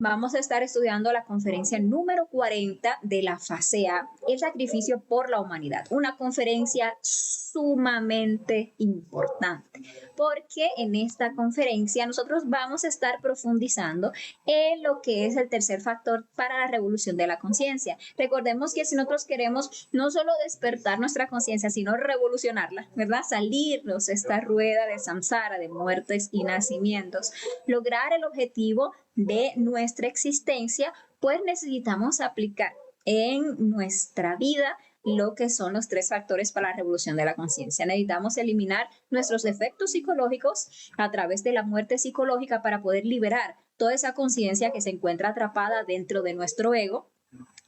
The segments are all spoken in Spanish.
Vamos a estar estudiando la conferencia número 40 de la fase A, el sacrificio por la humanidad. Una conferencia sumamente importante, porque en esta conferencia nosotros vamos a estar profundizando en lo que es el tercer factor para la revolución de la conciencia. Recordemos que si nosotros queremos no solo despertar nuestra conciencia, sino revolucionarla, ¿verdad? Salirnos de esta rueda de samsara, de muertes y nacimientos, lograr el objetivo de nuestra existencia, pues necesitamos aplicar en nuestra vida lo que son los tres factores para la revolución de la conciencia. Necesitamos eliminar nuestros defectos psicológicos a través de la muerte psicológica para poder liberar toda esa conciencia que se encuentra atrapada dentro de nuestro ego,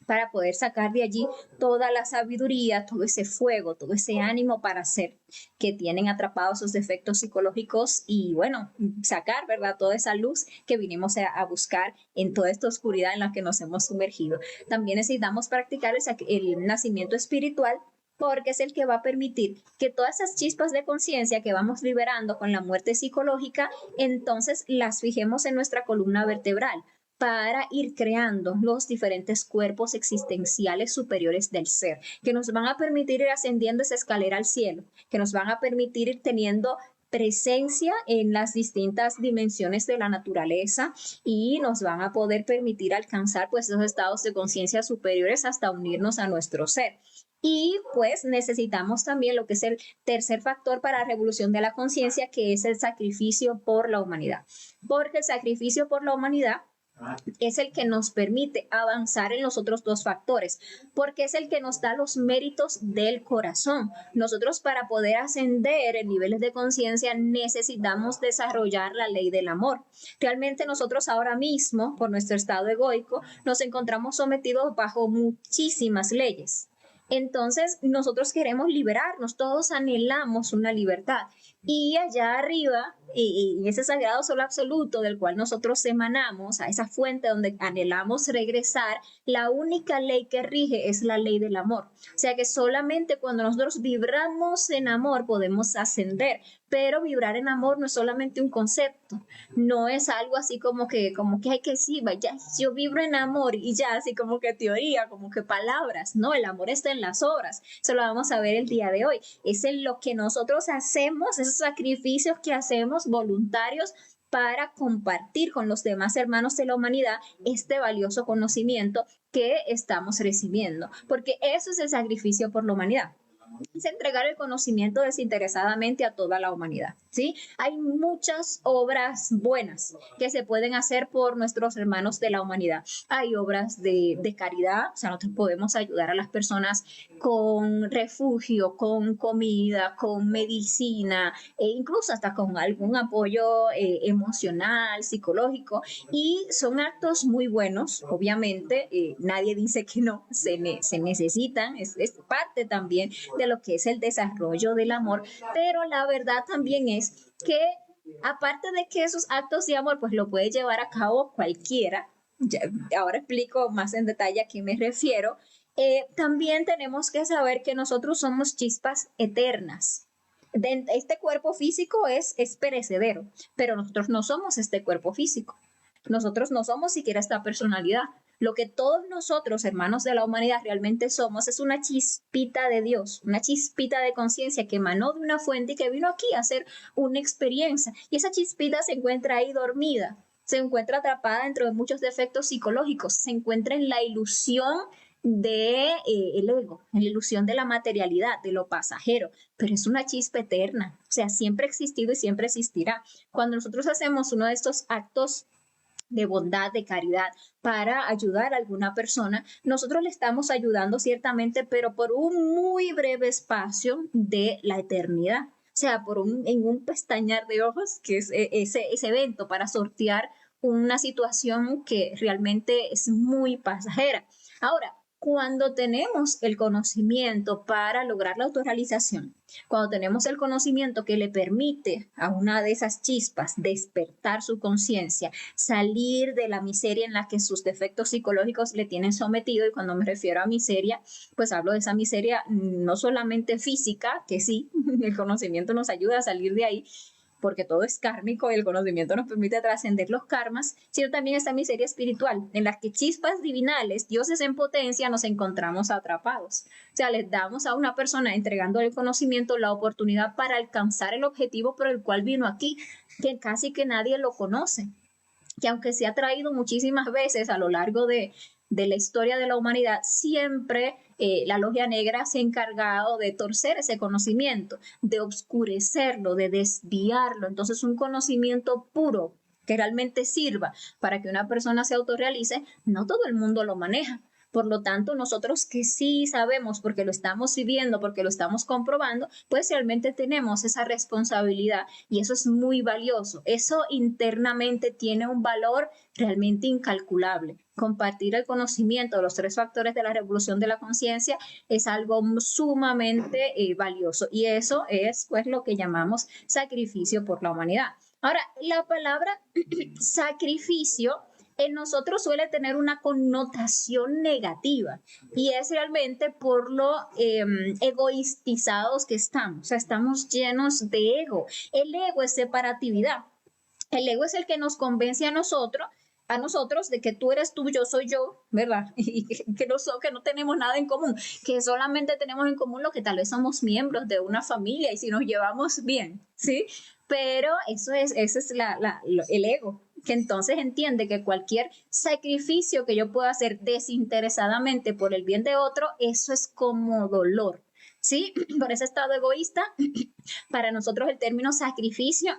para poder sacar de allí toda la sabiduría, todo ese fuego, todo ese ánimo para hacer, que tienen atrapados esos defectos psicológicos y bueno, sacar, ¿verdad? Toda esa luz que vinimos a buscar en toda esta oscuridad en la que nos hemos sumergido. También necesitamos practicar el nacimiento espiritual, porque es el que va a permitir que todas esas chispas de conciencia que vamos liberando con la muerte psicológica, entonces las fijemos en nuestra columna vertebral, para ir creando los diferentes cuerpos existenciales superiores del ser, que nos van a permitir ir ascendiendo esa escalera al cielo, que nos van a permitir ir teniendo presencia en las distintas dimensiones de la naturaleza y nos van a poder permitir alcanzar pues esos estados de conciencia superiores hasta unirnos a nuestro ser. Y pues necesitamos también lo que es el tercer factor para la revolución de la conciencia, que es el sacrificio por la humanidad, porque el sacrificio por la humanidad es el que nos permite avanzar en los otros dos factores, porque es el que nos da los méritos del corazón. Nosotros, para poder ascender en niveles de conciencia, necesitamos desarrollar la ley del amor. Realmente nosotros ahora mismo, por nuestro estado egoico, nos encontramos sometidos bajo muchísimas leyes. Entonces, nosotros queremos liberarnos, todos anhelamos una libertad. Y allá arriba, y ese sagrado sol absoluto del cual nosotros emanamos, a esa fuente donde anhelamos regresar, la única ley que rige es la ley del amor. O sea que solamente cuando nosotros vibramos en amor podemos ascender, pero vibrar en amor no es solamente un concepto, no es algo así como que hay que sí, vaya, yo vibro en amor y ya, así como que teoría, como que palabras. No, el amor está en las obras. Eso lo vamos a ver el día de hoy. Es en lo que nosotros hacemos, esos sacrificios que hacemos voluntarios para compartir con los demás hermanos de la humanidad este valioso conocimiento que estamos recibiendo, porque eso es el sacrificio por la humanidad. Es entregar el conocimiento desinteresadamente a toda la humanidad, ¿sí? Hay muchas obras buenas que se pueden hacer por nuestros hermanos de la humanidad. Hay obras de caridad, o sea, nosotros podemos ayudar a las personas con refugio, con comida, con medicina, e incluso hasta con algún apoyo emocional, psicológico, y son actos muy buenos, obviamente, nadie dice que no, se necesitan, es parte también de lo que es el desarrollo del amor, pero la verdad también es que aparte de que esos actos de amor pues lo puede llevar a cabo cualquiera, ya, ahora explico más en detalle a qué me refiero, también tenemos que saber que nosotros somos chispas eternas. Este cuerpo físico es perecedero, pero nosotros no somos este cuerpo físico. Nosotros no somos siquiera esta personalidad. Lo que todos nosotros, hermanos de la humanidad, realmente somos es una chispita de Dios, una chispita de conciencia que emanó de una fuente y que vino aquí a hacer una experiencia. Y esa chispita se encuentra ahí dormida, se encuentra atrapada dentro de muchos defectos psicológicos, se encuentra en la ilusión de el ego, en la ilusión de la materialidad, de lo pasajero, pero es una chispa eterna, o sea, siempre ha existido y siempre existirá. Cuando nosotros hacemos uno de estos actos de bondad, de caridad, para ayudar a alguna persona, nosotros le estamos ayudando ciertamente, pero por un muy breve espacio de la eternidad. O sea, en un pestañear de ojos, que es ese evento para sortear una situación que realmente es muy pasajera. Ahora, cuando tenemos el conocimiento para lograr la autorrealización, cuando tenemos el conocimiento que le permite a una de esas chispas despertar su conciencia, salir de la miseria en la que sus defectos psicológicos le tienen sometido, y cuando me refiero a miseria, pues hablo de esa miseria no solamente física, que sí, el conocimiento nos ayuda a salir de ahí, porque todo es kármico y el conocimiento nos permite trascender los karmas, sino también esta miseria espiritual, en la que chispas divinales, dioses en potencia, nos encontramos atrapados. O sea, les damos a una persona entregando el conocimiento la oportunidad para alcanzar el objetivo por el cual vino aquí, que casi que nadie lo conoce, que aunque se ha traído muchísimas veces a lo largo de la historia de la humanidad, siempre la logia negra se ha encargado de torcer ese conocimiento, de obscurecerlo, de desviarlo. Entonces, un conocimiento puro que realmente sirva para que una persona se autorrealice, no todo el mundo lo maneja. Por lo tanto, nosotros que sí sabemos, porque lo estamos viviendo, porque lo estamos comprobando, pues realmente tenemos esa responsabilidad y eso es muy valioso. Eso internamente tiene un valor realmente incalculable. Compartir el conocimiento de los 3 factores de la revolución de la conciencia es algo sumamente valioso y eso es pues lo que llamamos sacrificio por la humanidad. Ahora, la palabra sacrificio en nosotros suele tener una connotación negativa y es realmente por lo egoistizados que estamos, o sea, estamos llenos de ego. El ego es separatividad, el ego es el que nos convence a nosotros de que tú eres tú, yo soy yo, ¿verdad? Y que no tenemos nada en común, que solamente tenemos en común lo que tal vez somos miembros de una familia y si nos llevamos bien, ¿sí? Pero ese es el ego, que entonces entiende que cualquier sacrificio que yo pueda hacer desinteresadamente por el bien de otro, eso es como dolor, ¿sí? Por ese estado egoísta, para nosotros el término sacrificio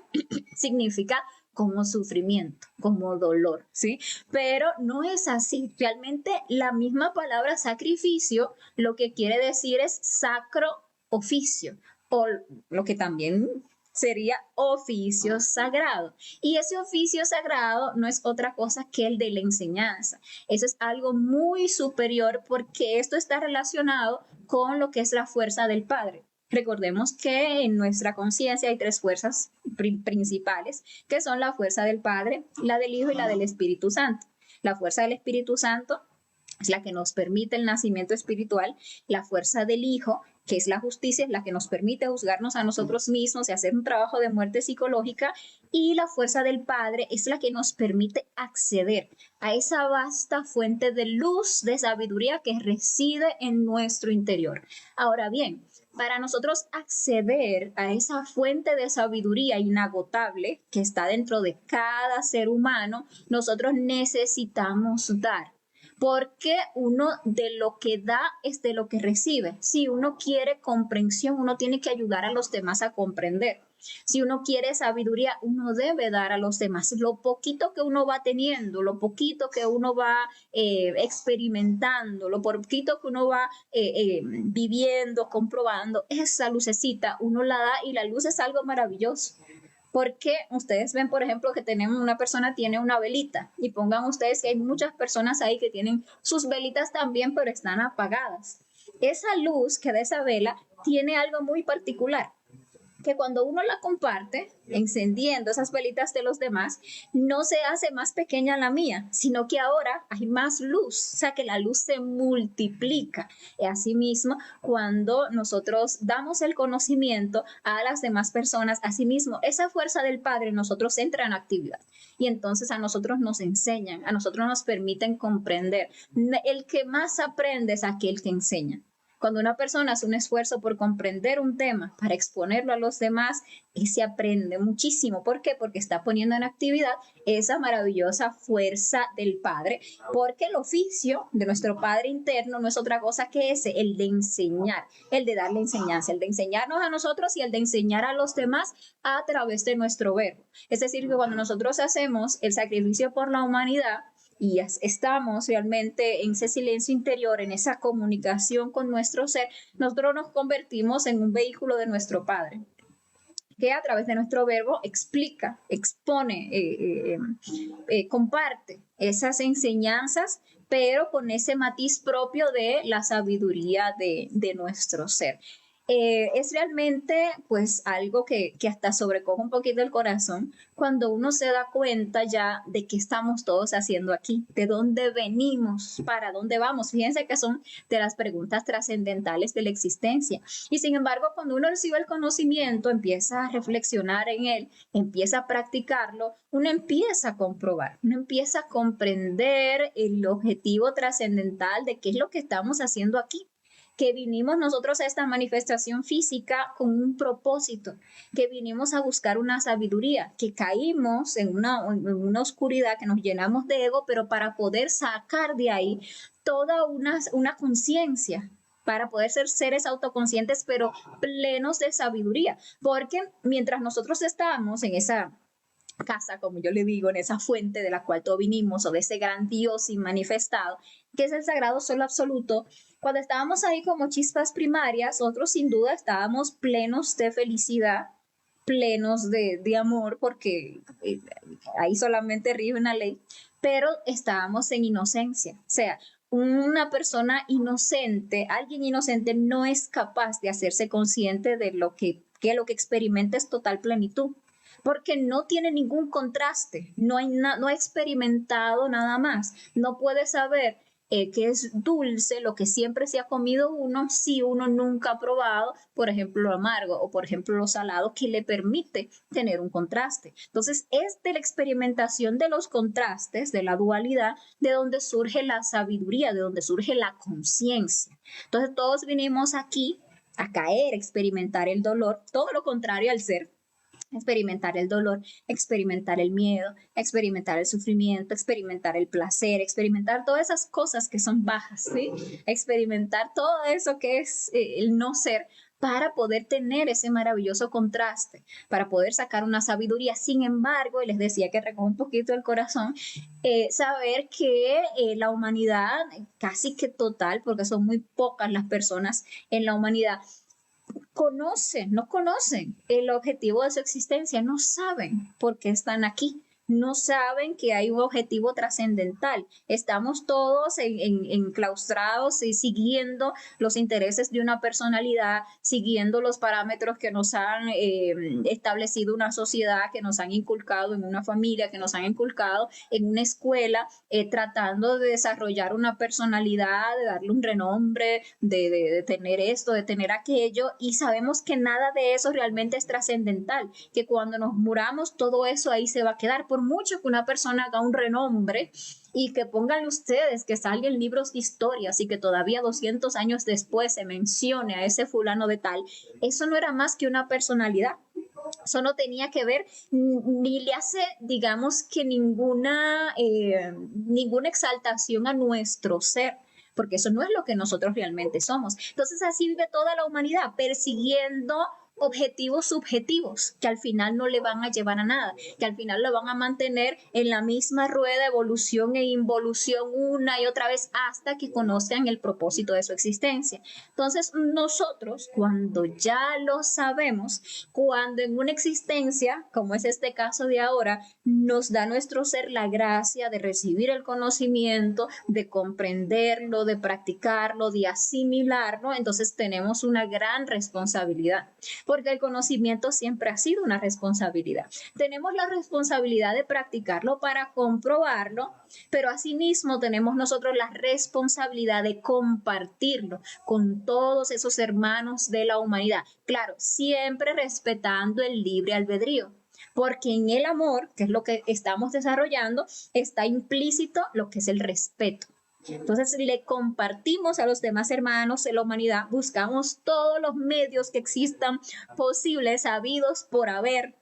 significa como sufrimiento, como dolor, ¿sí? Pero no es así. Realmente la misma palabra sacrificio lo que quiere decir es sacro oficio, o lo que también sería oficio sagrado. Y ese oficio sagrado no es otra cosa que el de la enseñanza. Eso es algo muy superior porque esto está relacionado con lo que es la fuerza del Padre. Recordemos que en nuestra conciencia hay 3 fuerzas principales, que son la fuerza del Padre, la del Hijo y la del Espíritu Santo. La fuerza del Espíritu Santo es la que nos permite el nacimiento espiritual, la fuerza del Hijo, que es la justicia, es la que nos permite juzgarnos a nosotros mismos y hacer un trabajo de muerte psicológica, y la fuerza del Padre es la que nos permite acceder a esa vasta fuente de luz, de sabiduría que reside en nuestro interior. Ahora bien, para nosotros acceder a esa fuente de sabiduría inagotable que está dentro de cada ser humano, nosotros necesitamos dar. Porque uno de lo que da es de lo que recibe. Si uno quiere comprensión, uno tiene que ayudar a los demás a comprender. Si uno quiere sabiduría, uno debe dar a los demás. Lo poquito que uno va teniendo, lo poquito que uno va experimentando, lo poquito que uno va viviendo, comprobando, esa lucecita uno la da y la luz es algo maravilloso. Porque ustedes ven, por ejemplo, que tenemos una persona tiene una velita y pongan ustedes que hay muchas personas ahí que tienen sus velitas también, pero están apagadas. Esa luz que da esa vela tiene algo muy particular, que cuando uno la comparte, encendiendo esas velitas de los demás, no se hace más pequeña la mía, sino que ahora hay más luz, o sea que la luz se multiplica. Y asimismo, cuando nosotros damos el conocimiento a las demás personas, asimismo, esa fuerza del Padre en nosotros entra en actividad. Y entonces a nosotros nos enseñan, a nosotros nos permiten comprender. El que más aprende es aquel que enseña. Cuando una persona hace un esfuerzo por comprender un tema, para exponerlo a los demás, se aprende muchísimo. ¿Por qué? Porque está poniendo en actividad esa maravillosa fuerza del Padre, porque el oficio de nuestro Padre interno no es otra cosa que ese, el de enseñar, el de darle enseñanza, el de enseñarnos a nosotros y el de enseñar a los demás a través de nuestro verbo. Es decir, que cuando nosotros hacemos el sacrificio por la humanidad, y estamos realmente en ese silencio interior, en esa comunicación con nuestro ser, nosotros nos convertimos en un vehículo de nuestro Padre, que a través de nuestro verbo explica, expone, comparte esas enseñanzas, pero con ese matiz propio de la sabiduría de nuestro ser. Es realmente pues algo que hasta sobrecoge un poquito el corazón cuando uno se da cuenta ya de qué estamos todos haciendo aquí, de dónde venimos, para dónde vamos. Fíjense que son de las preguntas trascendentales de la existencia. Y sin embargo, cuando uno recibe el conocimiento, empieza a reflexionar en él, empieza a practicarlo, uno empieza a comprobar, uno empieza a comprender el objetivo trascendental de qué es lo que estamos haciendo aquí, que vinimos nosotros a esta manifestación física con un propósito, que vinimos a buscar una sabiduría, que caímos en una oscuridad, que nos llenamos de ego, pero para poder sacar de ahí toda una conciencia, para poder ser seres autoconscientes, pero plenos de sabiduría. Porque mientras nosotros estábamos en esa casa, como yo le digo, en esa fuente de la cual todos vinimos, o de ese gran Dios manifestado, que es el sagrado solo absoluto, cuando estábamos ahí como chispas primarias, nosotros sin duda estábamos plenos de felicidad, plenos de amor, porque ahí solamente rige una ley, pero estábamos en inocencia. O sea, una persona inocente, alguien inocente no es capaz de hacerse consciente de lo que experimenta es total plenitud, porque no tiene ningún contraste, no ha experimentado nada más, no puede saber que es dulce lo que siempre se ha comido uno si uno nunca ha probado, por ejemplo, lo amargo o por ejemplo lo salado, que le permite tener un contraste. Entonces es de la experimentación de los contrastes, de la dualidad, de donde surge la sabiduría, de donde surge la conciencia. Entonces todos vinimos aquí a caer, a experimentar el dolor, todo lo contrario al ser, experimentar el dolor, experimentar el miedo, experimentar el sufrimiento, experimentar el placer, experimentar todas esas cosas que son bajas, ¿sí? Experimentar todo eso que es el no ser, para poder tener ese maravilloso contraste, para poder sacar una sabiduría. Sin embargo, y les decía que recoge un poquito el corazón, saber que la humanidad, casi que total, porque son muy pocas las personas en la humanidad, no conocen el objetivo de su existencia, no saben por qué están aquí, no saben que hay un objetivo trascendental. Estamos todos enclaustrados y siguiendo los intereses de una personalidad, siguiendo los parámetros que nos han establecido una sociedad, que nos han inculcado en una familia, que nos han inculcado en una escuela, tratando de desarrollar una personalidad, de darle un renombre, de tener esto, de tener aquello, y sabemos que nada de eso realmente es trascendental, que cuando nos muramos todo eso ahí se va a quedar. Por mucho que una persona haga un renombre y que pongan ustedes que salgan libros de historias y que todavía 200 años después se mencione a ese fulano de tal, eso no era más que una personalidad. Eso no tenía que ver, ni le hace, digamos, que ninguna exaltación a nuestro ser, porque eso no es lo que nosotros realmente somos. Entonces así vive toda la humanidad, persiguiendo objetivos subjetivos que al final no le van a llevar a nada, que al final lo van a mantener en la misma rueda, evolución e involución una y otra vez hasta que conozcan el propósito de su existencia. Entonces nosotros, cuando ya lo sabemos, cuando en una existencia, como es este caso de ahora, nos da nuestro ser la gracia de recibir el conocimiento, de comprenderlo, de practicarlo, de asimilarlo, entonces tenemos una gran responsabilidad, porque el conocimiento siempre ha sido una responsabilidad. Tenemos la responsabilidad de practicarlo para comprobarlo, pero asimismo tenemos nosotros la responsabilidad de compartirlo con todos esos hermanos de la humanidad. Claro, siempre respetando el libre albedrío, porque en el amor, que es lo que estamos desarrollando, está implícito lo que es el respeto. Entonces le compartimos a los demás hermanos de la humanidad, buscamos todos los medios que existan posibles, habidos por haber.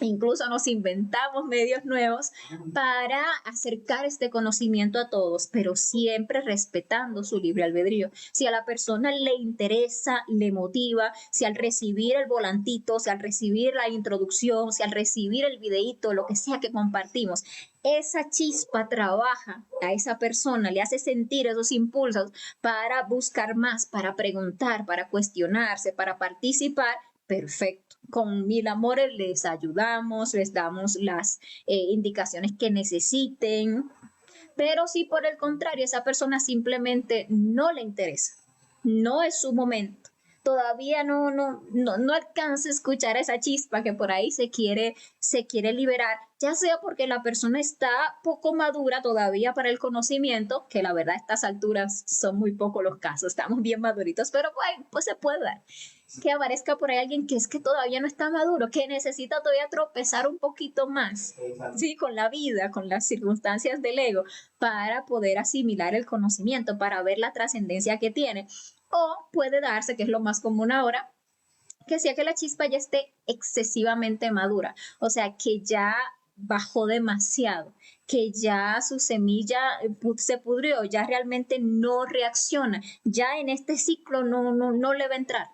Incluso nos inventamos medios nuevos para acercar este conocimiento a todos, pero siempre respetando su libre albedrío. Si a la persona le interesa, le motiva, si al recibir el volantito, si al recibir la introducción, si al recibir el videíto, lo que sea que compartimos, esa chispa trabaja a esa persona, le hace sentir esos impulsos para buscar más, para preguntar, para cuestionarse, para participar, perfecto. Con mil amores les ayudamos, les damos las indicaciones que necesiten, pero si por el contrario esa persona simplemente no le interesa, no es su momento, todavía no alcanza a escuchar esa chispa que por ahí se quiere liberar, ya sea porque la persona está poco madura todavía para el conocimiento, que la verdad a estas alturas son muy pocos los casos, estamos bien maduritos, pero pues se puede dar que aparezca por ahí alguien que es que todavía no está maduro, que necesita todavía tropezar un poquito más, sí, con la vida, con las circunstancias del ego, para poder asimilar el conocimiento, para ver la trascendencia que tiene. O puede darse, que es lo más común ahora, que sea que la chispa ya esté excesivamente madura, o sea, que ya bajó demasiado, que ya su semilla se pudrió, ya realmente no reacciona, ya en este ciclo no le va a entrar.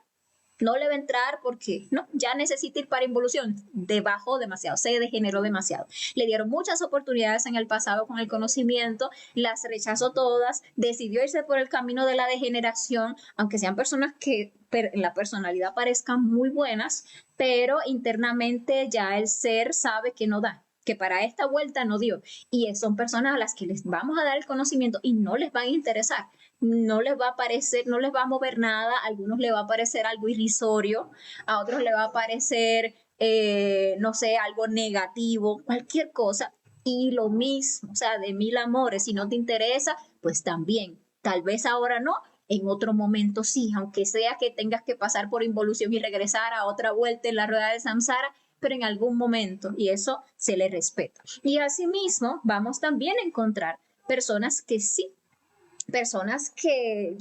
No le va a entrar porque no, ya necesita ir para involución, bajó demasiado, se degeneró demasiado. Le dieron muchas oportunidades en el pasado con el conocimiento, las rechazó todas, decidió irse por el camino de la degeneración, aunque sean personas que en la personalidad parezcan muy buenas, pero internamente ya el ser sabe que no da, que para esta vuelta no dio. Y son personas a las que les vamos a dar el conocimiento y no les va a interesar, no les va a parecer, no les va a mover nada, a algunos les va a parecer algo irrisorio, a otros les va a parecer, no sé, algo negativo, cualquier cosa. Y lo mismo, o sea, de mil amores, si no te interesa, pues también, tal vez ahora no, en otro momento sí, aunque sea que tengas que pasar por involución y regresar a otra vuelta en la rueda de samsara, pero en algún momento, y eso se le respeta. Y asimismo, vamos también a encontrar personas que sí, personas que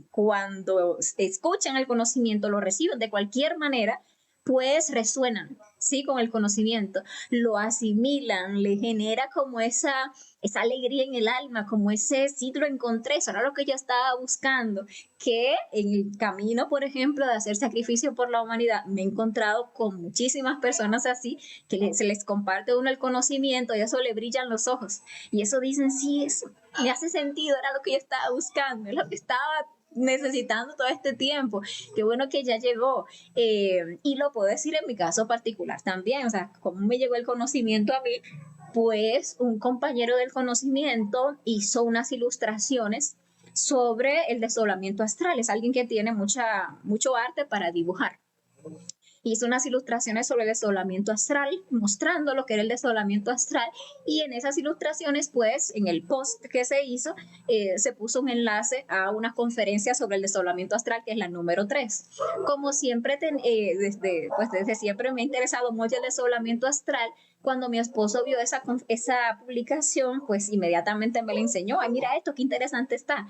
cuando escuchan el conocimiento, lo reciben de cualquier manera, pues resuenan, ¿sí? Con el conocimiento, lo asimilan, le genera como esa alegría en el alma, como ese sí lo encontré, eso era lo que yo estaba buscando, que en el camino, por ejemplo, de hacer sacrificio por la humanidad, me he encontrado con muchísimas personas así, que se les comparte uno el conocimiento y eso le brillan los ojos, y eso dicen, sí, eso me hace sentido, era lo que yo estaba buscando, es lo que estaba necesitando todo este tiempo, qué bueno que ya llegó, y lo puedo decir en mi caso particular también, o sea, cómo me llegó el conocimiento a mí, pues un compañero del conocimiento hizo unas ilustraciones sobre el desdoblamiento astral, es alguien que tiene mucho arte para dibujar. Hizo unas ilustraciones sobre el desdoblamiento astral, mostrando lo que era el desdoblamiento astral, y en esas ilustraciones, pues, en el post que se hizo, se puso un enlace a una conferencia sobre el desdoblamiento astral, que es la número 3. Como siempre, desde siempre me ha interesado mucho el desdoblamiento astral, cuando mi esposo vio esa publicación, pues inmediatamente me la enseñó. Ay, mira esto, qué interesante está.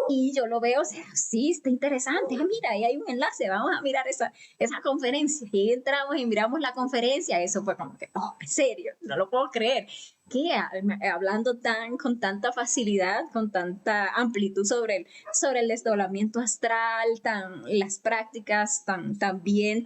Y yo lo veo, o sea, sí, está interesante. Ah, mira, ahí hay un enlace, vamos a mirar esa conferencia. Y entramos y miramos la conferencia. Eso fue como que, oh, en serio, no lo puedo creer. Que hablando con tanta facilidad, con tanta amplitud sobre el desdoblamiento astral, las prácticas tan bien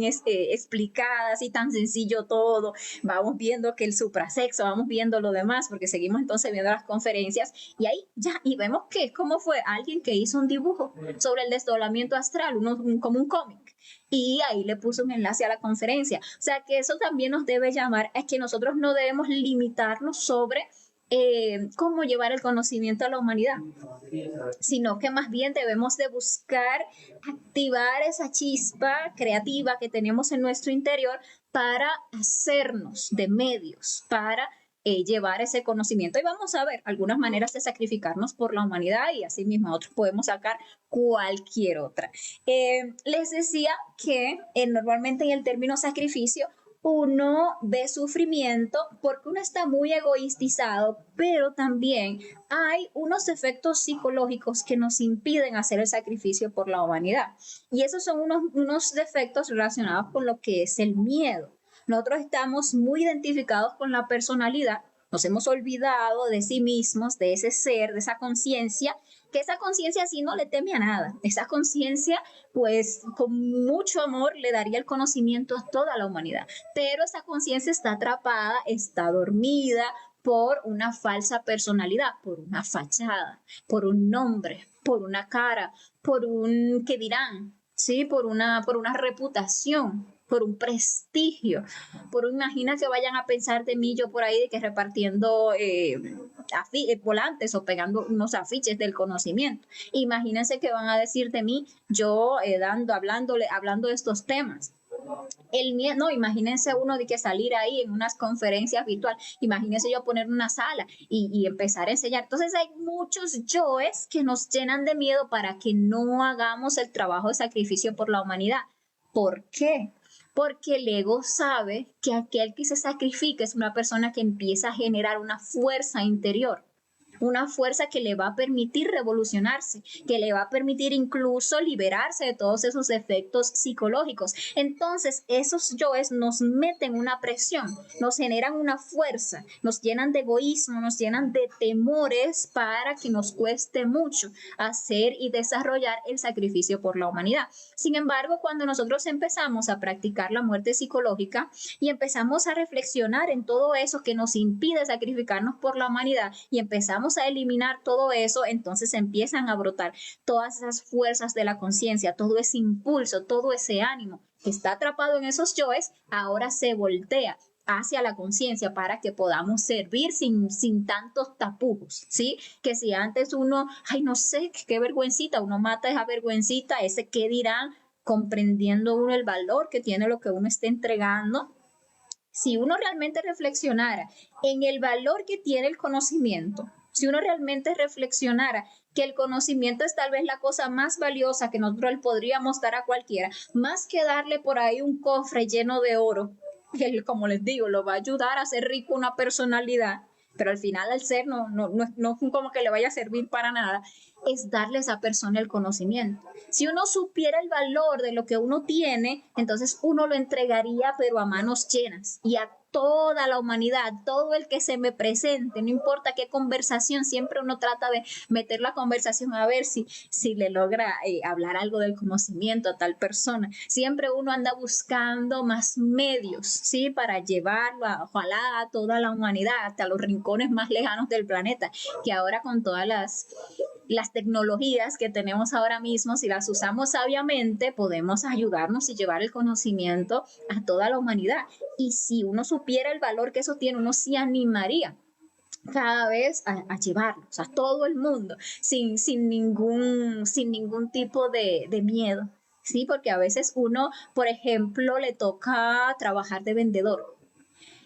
explicadas y tan sencillo todo, vamos viendo que el suprasexo, vamos viendo lo demás, porque seguimos entonces viendo las conferencias, y ahí ya, y vemos que cómo fue alguien que hizo un dibujo sobre el desdoblamiento astral, como un cómic, y ahí le puso un enlace a la conferencia. O sea que eso también nos debe llamar a que nosotros no debemos limitarnos sobre cómo llevar el conocimiento a la humanidad, sino que más bien debemos de buscar activar esa chispa creativa que tenemos en nuestro interior para hacernos de medios, para llevar ese conocimiento, y vamos a ver algunas maneras de sacrificarnos por la humanidad, y así mismo otros podemos sacar cualquier otra. Les decía que normalmente en el término sacrificio uno ve sufrimiento porque uno está muy egoístizado, pero también hay unos efectos psicológicos que nos impiden hacer el sacrificio por la humanidad, y esos son unos defectos relacionados con lo que es el miedo. Nosotros estamos muy identificados con la personalidad, nos hemos olvidado de sí mismos, de ese ser, de esa conciencia, que esa conciencia sí no le teme a nada. Esa conciencia, pues, con mucho amor le daría el conocimiento a toda la humanidad. Pero esa conciencia está atrapada, está dormida por una falsa personalidad, por una fachada, por un nombre, por una cara, por un qué dirán, ¿sí? Por una reputación, por un prestigio, imagina que vayan a pensar de mí yo por ahí, de que repartiendo volantes o pegando unos afiches del conocimiento. Imagínense que van a decir de mí, yo hablando de estos temas. El miedo, no, imagínense uno de que salir ahí en unas conferencias virtuales, imagínense yo poner una sala y empezar a enseñar. Entonces hay muchos yoes que nos llenan de miedo para que no hagamos el trabajo de sacrificio por la humanidad. ¿Por qué? Porque el ego sabe que aquel que se sacrifica es una persona que empieza a generar una fuerza interior, una fuerza que le va a permitir revolucionarse, que le va a permitir incluso liberarse de todos esos efectos psicológicos. Entonces, esos yoes nos meten una presión, nos generan una fuerza, nos llenan de egoísmo, nos llenan de temores para que nos cueste mucho hacer y desarrollar el sacrificio por la humanidad. Sin embargo, cuando nosotros empezamos a practicar la muerte psicológica y empezamos a reflexionar en todo eso que nos impide sacrificarnos por la humanidad y empezamos a eliminar todo eso, entonces empiezan a brotar todas esas fuerzas de la conciencia, todo ese impulso, todo ese ánimo que está atrapado en esos yoes, ahora se voltea hacia la conciencia para que podamos servir sin tantos tapujos, ¿sí? Que si antes uno, ay, no sé, qué vergüencita, uno mata esa vergüencita, ese qué dirán, comprendiendo uno el valor que tiene lo que uno está entregando. Si uno realmente reflexionara en el valor que tiene el conocimiento, si uno realmente reflexionara que el conocimiento es tal vez la cosa más valiosa que nosotros podríamos dar a cualquiera, más que darle por ahí un cofre lleno de oro, que como les digo, lo va a ayudar a hacer rico una personalidad, pero al final al ser no como que le vaya a servir para nada, es darle a esa persona el conocimiento. Si uno supiera el valor de lo que uno tiene, entonces uno lo entregaría pero a manos llenas y a toda la humanidad, todo el que se me presente, no importa qué conversación, siempre uno trata de meter la conversación a ver si le logra hablar algo del conocimiento a tal persona. Siempre uno anda buscando más medios, ¿sí? Para llevarlo, ojalá a toda la humanidad, hasta los rincones más lejanos del planeta, que ahora con todas las tecnologías que tenemos ahora mismo, si las usamos sabiamente, podemos ayudarnos y llevar el conocimiento a toda la humanidad. Y si uno supiera el valor que eso tiene, uno se animaría cada vez a llevarlos a todo el mundo sin ningún tipo de miedo. Sí, porque a veces uno, por ejemplo, le toca trabajar de vendedor.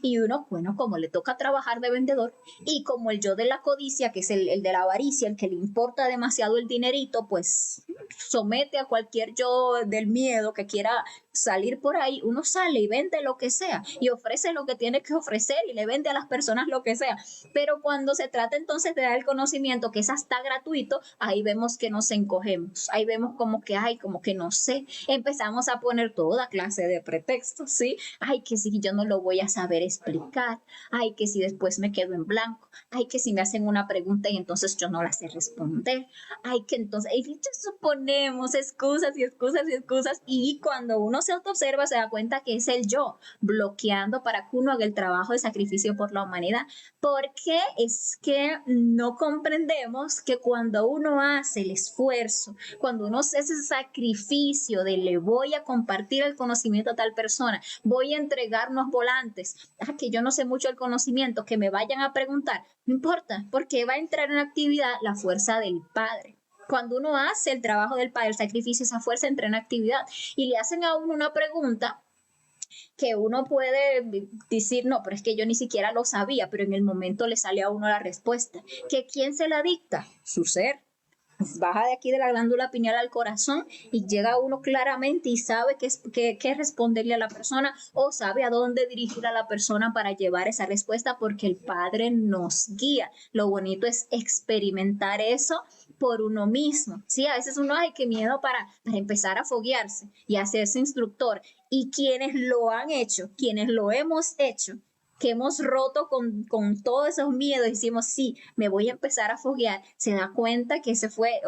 Y uno, bueno, como le toca trabajar de vendedor y como el yo de la codicia, que es el de la avaricia, el que le importa demasiado el dinerito, pues somete a cualquier yo del miedo que quiera salir por ahí, uno sale y vende lo que sea y ofrece lo que tiene que ofrecer y le vende a las personas lo que sea. Pero cuando se trata entonces de dar el conocimiento, que es hasta gratuito, ahí vemos que nos encogemos, ahí vemos como que, ay, como que no sé, empezamos a poner toda clase de pretextos, ¿sí? Ay, que si yo no lo voy a saber explicar, ay, que si después me quedo en blanco, ay, que si me hacen una pregunta y entonces yo no la sé responder, ay, que entonces, ay, suponemos excusas y excusas y excusas y cuando uno se autoobserva se da cuenta que es el yo bloqueando para que uno haga el trabajo de sacrificio por la humanidad, porque es que no comprendemos que cuando uno hace el esfuerzo, cuando uno hace ese sacrificio de le voy a compartir el conocimiento a tal persona, voy a entregar unos volantes, que yo no sé mucho el conocimiento, que me vayan a preguntar, no importa, porque va a entrar en actividad la fuerza del Padre. Cuando uno hace el trabajo del Padre, el sacrificio, esa fuerza entra en actividad y le hacen a uno una pregunta que uno puede decir, no, pero es que yo ni siquiera lo sabía, pero en el momento le sale a uno la respuesta. ¿Que quién se la dicta? Su ser. Baja de aquí de la glándula pineal al corazón y llega uno claramente y sabe qué responderle a la persona o sabe a dónde dirigir a la persona para llevar esa respuesta porque el Padre nos guía. Lo bonito es experimentar eso por uno mismo. Sí, a veces uno, ay, qué miedo para empezar a foguearse y hacerse instructor. Y quienes lo han hecho, quienes lo hemos hecho, que hemos roto con todos esos miedos, decimos, sí, me voy a empezar a foguear, se da cuenta que ese fue,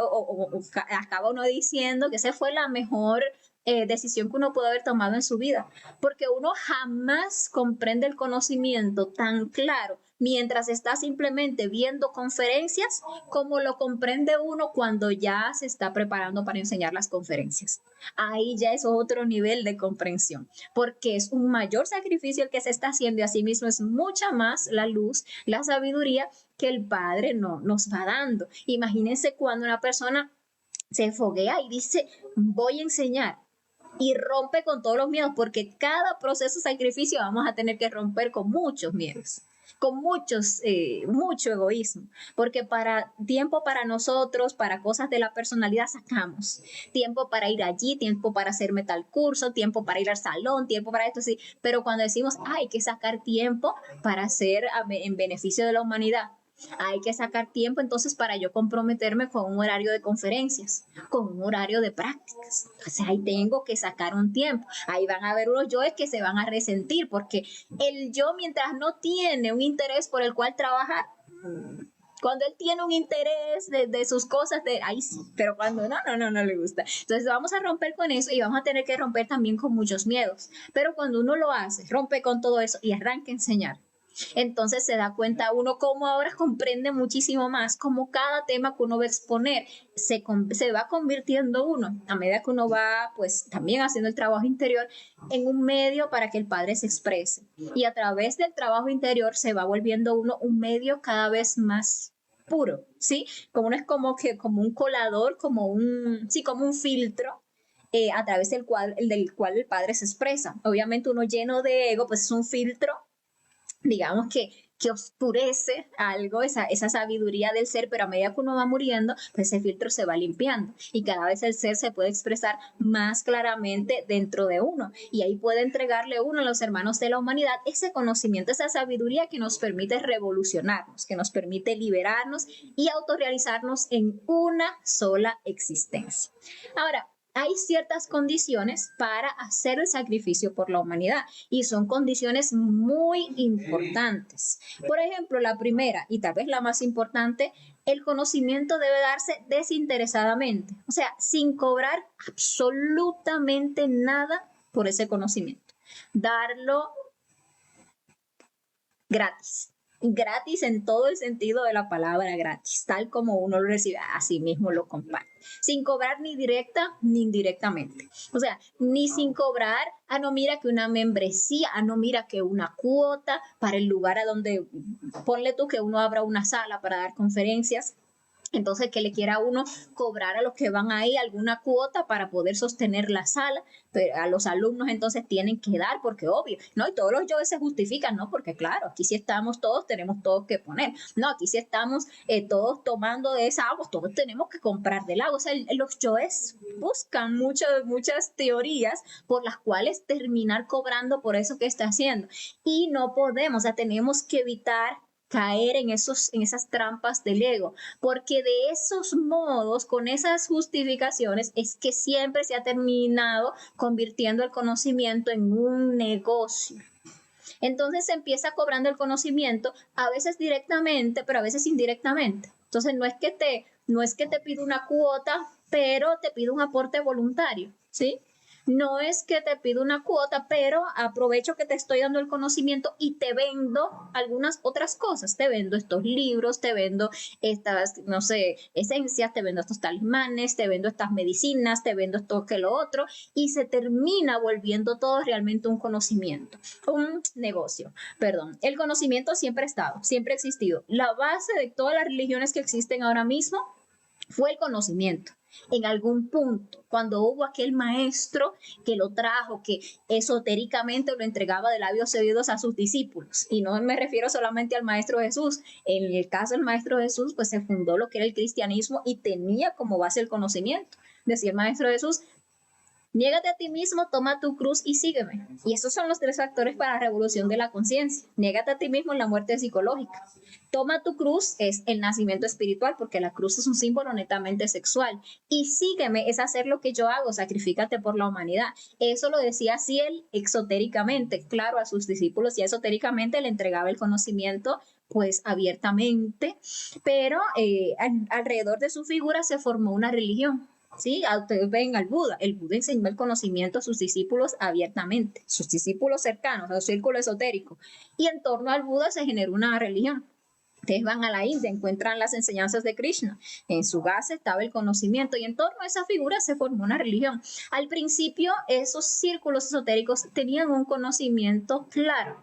acaba uno diciendo que esa fue la mejor decisión que uno puede haber tomado en su vida, porque uno jamás comprende el conocimiento tan claro mientras está simplemente viendo conferencias, como lo comprende uno cuando ya se está preparando para enseñar las conferencias. Ahí ya es otro nivel de comprensión, porque es un mayor sacrificio el que se está haciendo y asimismo es mucha más la luz, la sabiduría que el Padre no, nos va dando. Imagínense cuando una persona se foguea y dice, voy a enseñar, y rompe con todos los miedos, porque cada proceso de sacrificio vamos a tener que romper con muchos miedos, con mucho egoísmo, porque para tiempo para nosotros, para cosas de la personalidad sacamos, tiempo para ir allí, tiempo para hacerme tal curso, tiempo para ir al salón, tiempo para esto, sí, pero cuando decimos, hay que sacar tiempo para hacer en beneficio de la humanidad, hay que sacar tiempo entonces para yo comprometerme con un horario de conferencias, con un horario de prácticas. Entonces ahí tengo que sacar un tiempo. Ahí van a haber unos yoes que se van a resentir porque el yo mientras no tiene un interés por el cual trabajar, cuando él tiene un interés de sus cosas, ahí sí, pero cuando no le gusta. Entonces vamos a romper con eso y vamos a tener que romper también con muchos miedos. Pero cuando uno lo hace, rompe con todo eso y arranca a enseñar, entonces se da cuenta uno cómo ahora comprende muchísimo más, cómo cada tema que uno va a exponer se va convirtiendo uno, a medida que uno va pues también haciendo el trabajo interior, en un medio para que el Padre se exprese. Y a través del trabajo interior se va volviendo uno un medio cada vez más puro, ¿sí? Como uno es como un colador, como un filtro, a través del cual el Padre se expresa. Obviamente uno lleno de ego, pues es un filtro, digamos que oscurece algo, esa sabiduría del ser, pero a medida que uno va muriendo, pues ese filtro se va limpiando y cada vez el ser se puede expresar más claramente dentro de uno y ahí puede entregarle uno a los hermanos de la humanidad ese conocimiento, esa sabiduría que nos permite revolucionarnos, que nos permite liberarnos y autorrealizarnos en una sola existencia. Ahora, hay ciertas condiciones para hacer el sacrificio por la humanidad y son condiciones muy importantes. Por ejemplo, la primera y tal vez la más importante, el conocimiento debe darse desinteresadamente, o sea, sin cobrar absolutamente nada por ese conocimiento. Darlo gratis. Gratis en todo el sentido de la palabra gratis, tal como uno lo recibe, así mismo lo comparte, sin cobrar ni directa ni indirectamente, o sea, ni sin cobrar, no mira que una membresía, no mira que una cuota para el lugar a donde, ponle tú que uno abra una sala para dar conferencias. Entonces, que le quiera uno cobrar a los que van ahí alguna cuota para poder sostener la sala, pero a los alumnos entonces tienen que dar, porque obvio, ¿no? Y todos los yoes se justifican, ¿no? Porque claro, aquí si estamos todos, tenemos todos que poner, ¿no? Aquí si estamos todos tomando de esa agua, todos tenemos que comprar del agua. O sea, los yoes buscan muchas teorías por las cuales terminar cobrando por eso que está haciendo. Y no podemos, o sea, tenemos que evitar caer en esas trampas del ego, porque de esos modos, con esas justificaciones, es que siempre se ha terminado convirtiendo el conocimiento en un negocio. Entonces se empieza cobrando el conocimiento, a veces directamente, pero a veces indirectamente. Entonces no es que te pido una cuota, pero te pido un aporte voluntario, ¿sí? No es que te pido una cuota, pero aprovecho que te estoy dando el conocimiento y te vendo algunas otras cosas. Te vendo estos libros, te vendo estas, no sé, esencias, te vendo estos talismanes, te vendo estas medicinas, te vendo esto que lo otro, y se termina volviendo todo realmente un conocimiento, un negocio. Perdón, el conocimiento siempre ha estado, siempre ha existido. La base de todas las religiones que existen ahora mismo fue el conocimiento. En algún punto, cuando hubo aquel maestro que lo trajo, que esotéricamente lo entregaba de labios oídos a sus discípulos, y no me refiero solamente al maestro Jesús, en el caso del maestro Jesús, pues se fundó lo que era el cristianismo y tenía como base el conocimiento. Decía el maestro Jesús: niégate a ti mismo, toma tu cruz y sígueme. Y esos son los 3 factores para la revolución de la conciencia. Niégate a ti mismo en la muerte psicológica. Toma tu cruz es el nacimiento espiritual, porque la cruz es un símbolo netamente sexual. Y sígueme es hacer lo que yo hago, sacrifícate por la humanidad. Eso lo decía así él exotéricamente, claro, a sus discípulos, y esotéricamente le entregaba el conocimiento pues abiertamente, pero alrededor de su figura se formó una religión. ¿sí? Ustedes ven al Buda. El Buda enseñó el conocimiento a sus discípulos abiertamente, sus discípulos cercanos, a su círculo esotérico. Y en torno al Buda se generó una religión. Ustedes van a la India, encuentran las enseñanzas de Krishna. En su base estaba el conocimiento y en torno a esa figura se formó una religión. Al principio, esos círculos esotéricos tenían un conocimiento claro,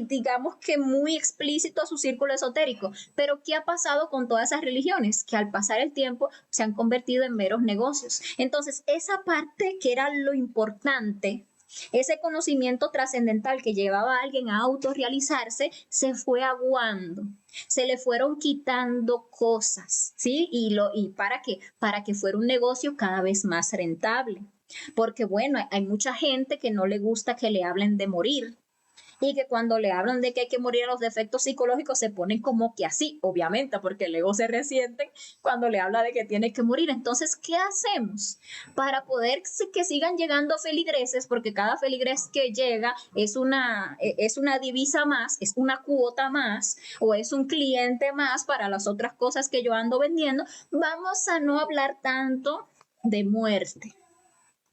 digamos que muy explícito a su círculo esotérico. Pero ¿qué ha pasado con todas esas religiones? Que al pasar el tiempo se han convertido en meros negocios. Entonces, esa parte que era lo importante, ese conocimiento trascendental que llevaba a alguien a autorrealizarse, se fue aguando, se le fueron quitando cosas, ¿sí? ¿Y para qué? Para que fuera un negocio cada vez más rentable. Porque bueno, hay mucha gente que no le gusta que le hablen de morir, y que cuando le hablan de que hay que morir a los defectos psicológicos se ponen como que así, obviamente, porque el ego se resiente cuando le habla de que tiene que morir. Entonces, ¿qué hacemos para poder que sigan llegando feligreses? Porque cada feligres que llega es una divisa más, es una cuota más o es un cliente más para las otras cosas que yo ando vendiendo. Vamos a no hablar tanto de muerte,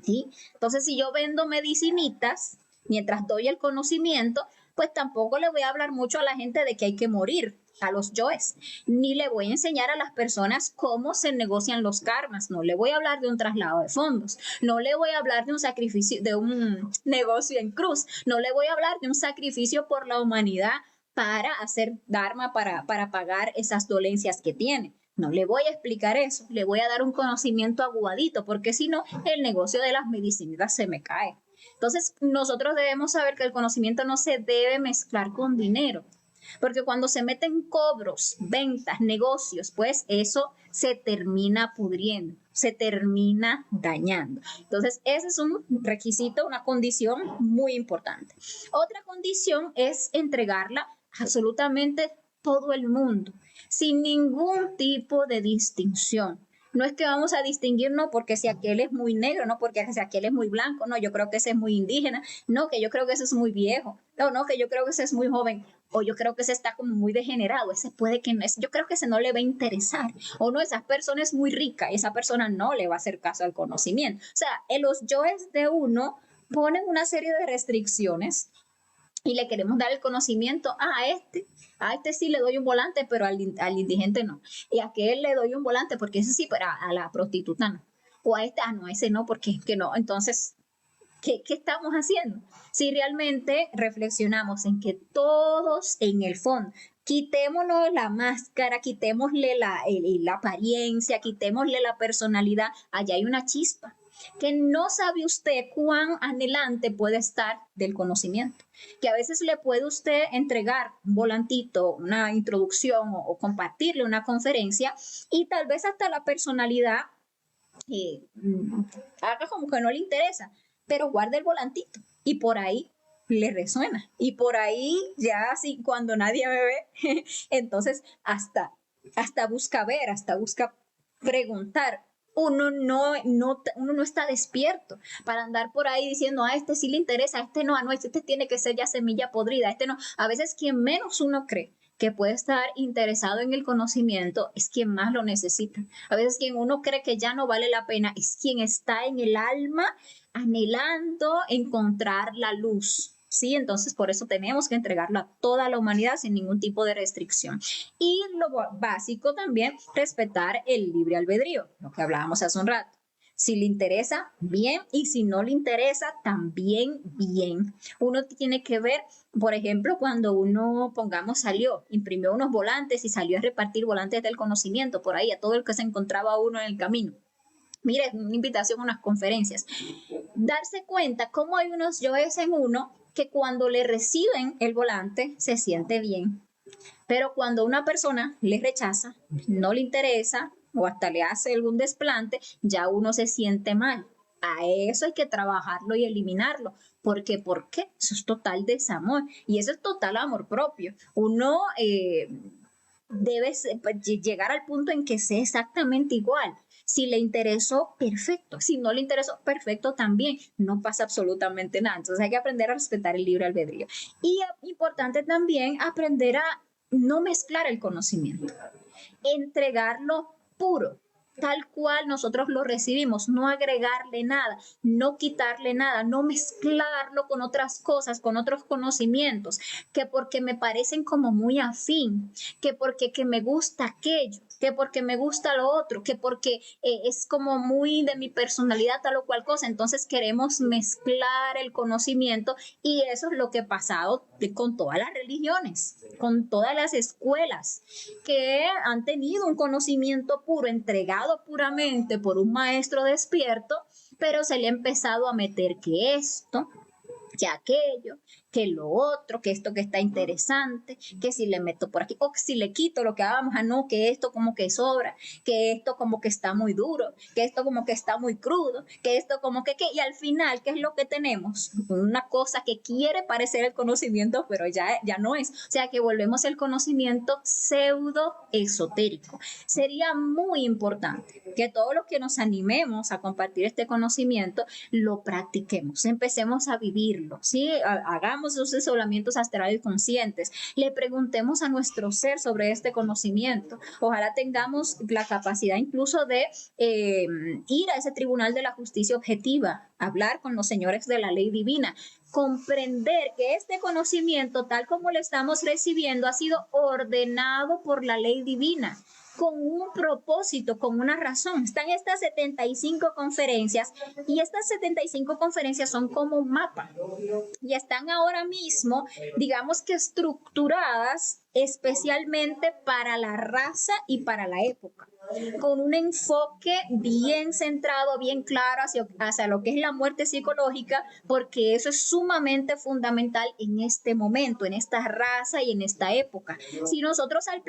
¿sí? Entonces, si yo vendo medicinitas, mientras doy el conocimiento, pues tampoco le voy a hablar mucho a la gente de que hay que morir, a los yoes, ni le voy a enseñar a las personas cómo se negocian los karmas, no le voy a hablar de un traslado de fondos, no le voy a hablar de un sacrificio, de un negocio en cruz, no le voy a hablar de un sacrificio por la humanidad para hacer dharma, para pagar esas dolencias que tiene. No le voy a explicar eso, le voy a dar un conocimiento aguadito, porque si no, el negocio de las medicinas se me cae. Entonces, nosotros debemos saber que el conocimiento no se debe mezclar con dinero, porque cuando se meten cobros, ventas, negocios, pues eso se termina pudriendo, se termina dañando. Entonces, ese es un requisito, una condición muy importante. Otra condición es entregarla absolutamente todo el mundo, sin ningún tipo de distinción. No es que vamos a distinguir, no, porque si aquel es muy negro, no, porque si aquel es muy blanco, no, yo creo que ese es muy indígena, no, que yo creo que ese es muy viejo, no, que yo creo que ese es muy joven, o yo creo que ese está como muy degenerado, ese puede que no es, yo creo que ese no le va a interesar, o no, esa persona es muy rica y esa persona no le va a hacer caso al conocimiento. O sea, en los yoes de uno ponen una serie de restricciones y le queremos dar el conocimiento a este sí le doy un volante, pero al indigente no. Y a aquel le doy un volante porque ese sí, pero a la prostituta no. O a no, a ese no, porque es que no. Entonces, ¿qué estamos haciendo? Si realmente reflexionamos en que todos en el fondo, quitémonos la máscara, quitémosle la apariencia, quitémosle la personalidad, allá hay una chispa que no sabe usted cuán anhelante puede estar del conocimiento, que a veces le puede usted entregar un volantito, una introducción o compartirle una conferencia y tal vez hasta la personalidad haga como que no le interesa, pero guarde el volantito y por ahí le resuena y por ahí ya así cuando nadie me ve, entonces hasta busca ver, hasta busca preguntar. Uno no está despierto para andar por ahí diciendo, a este sí le interesa, a este no, este tiene que ser ya semilla podrida, a este no. A veces quien menos uno cree que puede estar interesado en el conocimiento es quien más lo necesita. A veces quien uno cree que ya no vale la pena es quien está en el alma anhelando encontrar la luz. ¿Sí? Entonces, por eso tenemos que entregarlo a toda la humanidad sin ningún tipo de restricción. Y lo básico también, respetar el libre albedrío, lo que hablábamos hace un rato. Si le interesa, bien, y si no le interesa, también bien. Uno tiene que ver, por ejemplo, cuando uno, pongamos, imprimió unos volantes y salió a repartir volantes del conocimiento por ahí a todo el que se encontraba uno en el camino. Mire, una invitación a unas conferencias. Darse cuenta cómo hay unos yoes en uno que cuando le reciben el volante se siente bien, pero cuando una persona le rechaza, no le interesa o hasta le hace algún desplante, ya uno se siente mal. A eso hay que trabajarlo y eliminarlo. ¿Por qué? Porque eso es total desamor y eso es total amor propio. Uno debe llegar al punto en que sea exactamente igual. Si le interesó, perfecto. Si no le interesó, perfecto también. No pasa absolutamente nada. Entonces hay que aprender a respetar el libre albedrío. Y importante también aprender a no mezclar el conocimiento, entregarlo puro. tal cual nosotros lo recibimos, no agregarle nada, no quitarle nada, no mezclarlo con otras cosas, con otros conocimientos, que porque me parecen como muy afín, que porque que me gusta aquello, que porque me gusta lo otro, que porque es como muy de mi personalidad tal o cual cosa, entonces queremos mezclar el conocimiento y eso es lo que ha pasado con todas las religiones, con todas las escuelas que han tenido un conocimiento puro, entregado puramente por un maestro despierto, pero se le ha empezado a meter que esto, que aquello, que lo otro, que esto que está interesante, que si le meto por aquí, o que si le quito lo que hagamos, no, que esto como que sobra, que esto como que está muy duro, que esto como que está muy crudo, que esto como que, y al final, ¿qué es lo que tenemos? Una cosa que quiere parecer el conocimiento, pero ya no es. O sea, que volvemos el conocimiento pseudo esotérico. Sería muy importante que todos los que nos animemos a compartir este conocimiento, lo practiquemos, empecemos a vivirlo, ¿sí? Hagamos esos desdoblamientos astrales conscientes, le preguntemos a nuestro ser sobre este conocimiento, ojalá tengamos la capacidad incluso de ir a ese tribunal de la justicia objetiva, hablar con los señores de la ley divina, comprender que este conocimiento, tal como lo estamos recibiendo, ha sido ordenado por la ley divina, con un propósito, con una razón. Están estas 75 conferencias y estas 75 conferencias son como un mapa y están ahora mismo, digamos que estructuradas especialmente para la raza y para la época, con un enfoque bien centrado, bien claro hacia lo que es la muerte psicológica, porque eso es sumamente fundamental en este momento, en esta raza y en esta época. Si nosotros al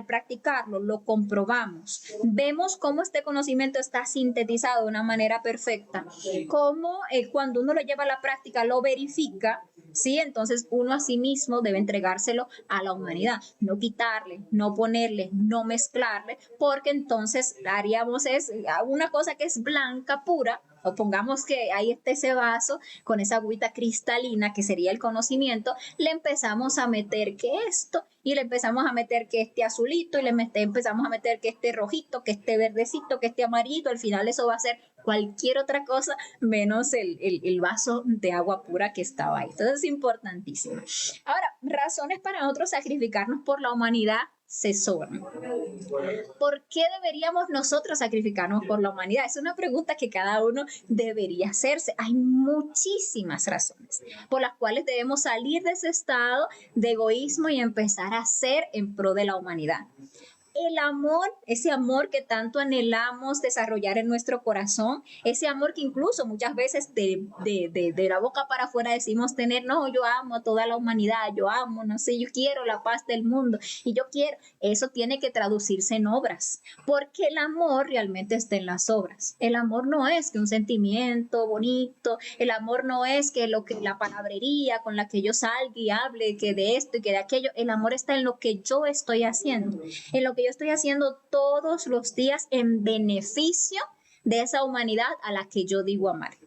practicarlo lo comprobamos, vemos cómo este conocimiento está sintetizado de una manera perfecta, cómo cuando uno lo lleva a la práctica lo verifica, ¿sí? Entonces uno a sí mismo debe entregárselo a la humanidad, no quitarle, no ponerle, no mezclarle, porque entonces haríamos una cosa que es blanca, pura, o pongamos que ahí está ese vaso con esa agüita cristalina que sería el conocimiento, le empezamos a meter que esto y le empezamos a meter que este azulito y empezamos a meter que este rojito, que este verdecito, que este amarillito, al final eso va a ser cualquier otra cosa menos el vaso de agua pura que estaba ahí. Entonces es importantísimo. Ahora, razones para nosotros sacrificarnos por la humanidad se sobran. ¿Por qué deberíamos nosotros sacrificarnos por la humanidad? Es una pregunta que cada uno debería hacerse. Hay muchísimas razones por las cuales debemos salir de ese estado de egoísmo y empezar a hacer en pro de la humanidad. El amor, ese amor que tanto anhelamos desarrollar en nuestro corazón, ese amor que incluso muchas veces de la boca para afuera decimos tener, no, yo amo a toda la humanidad, yo amo, no sé, yo quiero la paz del mundo y yo quiero, eso tiene que traducirse en obras, porque el amor realmente está en las obras. El amor no es que un sentimiento bonito, el amor no es que la palabrería con la que yo salga y hable, que de esto y que de aquello, el amor está en lo que yo estoy haciendo, en lo que yo estoy haciendo todos los días en beneficio de esa humanidad a la que yo digo amar.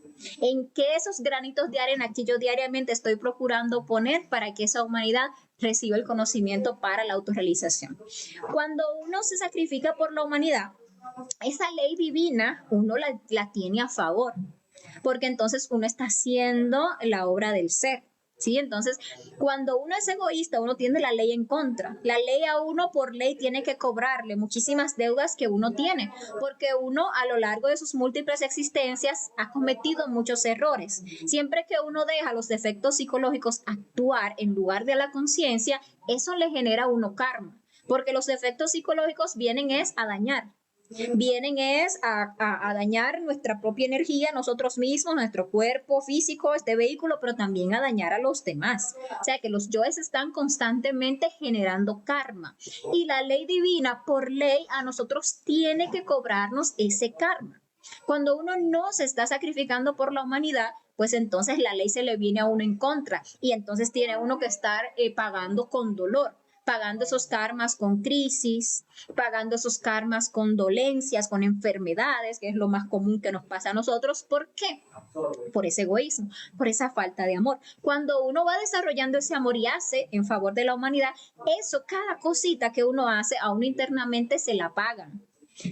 En que esos granitos de arena que yo diariamente estoy procurando poner para que esa humanidad reciba el conocimiento para la autorrealización. Cuando uno se sacrifica por la humanidad, esa ley divina uno la tiene a favor, porque entonces uno está haciendo la obra del ser. ¿Sí? Entonces, cuando uno es egoísta, uno tiene la ley en contra. La ley a uno por ley tiene que cobrarle muchísimas deudas que uno tiene, porque uno a lo largo de sus múltiples existencias ha cometido muchos errores. Siempre que uno deja los defectos psicológicos actuar en lugar de la conciencia, eso le genera a uno karma, porque los defectos psicológicos vienen es a dañar. Vienen es a dañar nuestra propia energía, nosotros mismos, nuestro cuerpo físico, este vehículo, pero también a dañar a los demás. O sea que los yoes están constantemente generando karma. Y la ley divina, por ley, a nosotros tiene que cobrarnos ese karma. Cuando uno no se está sacrificando por la humanidad, pues entonces la ley se le viene a uno en contra y entonces tiene uno que estar pagando con dolor, pagando esos karmas con crisis, pagando esos karmas con dolencias, con enfermedades, que es lo más común que nos pasa a nosotros. ¿Por qué? Por ese egoísmo, por esa falta de amor. Cuando uno va desarrollando ese amor y hace en favor de la humanidad, eso, cada cosita que uno hace, a uno internamente se la pagan.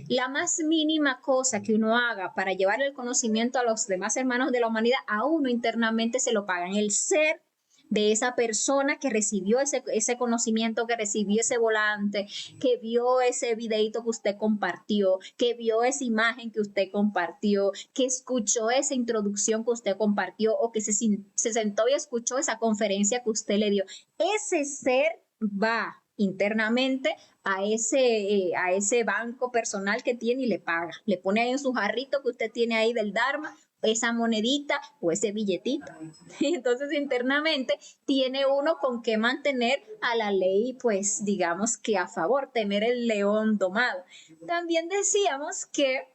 La más mínima cosa que uno haga para llevar el conocimiento a los demás hermanos de la humanidad, a uno internamente se lo pagan. El ser de esa persona que recibió ese conocimiento, que recibió ese volante, que vio ese videito que usted compartió, que vio esa imagen que usted compartió, que escuchó esa introducción que usted compartió o que se sentó y escuchó esa conferencia que usted le dio. Ese ser va internamente a ese banco personal que tiene y le paga. Le pone ahí en su jarrito que usted tiene ahí del Dharma esa monedita o ese billetito. Entonces, internamente tiene uno con qué mantener a la ley, pues digamos que a favor, tener el león domado. También decíamos que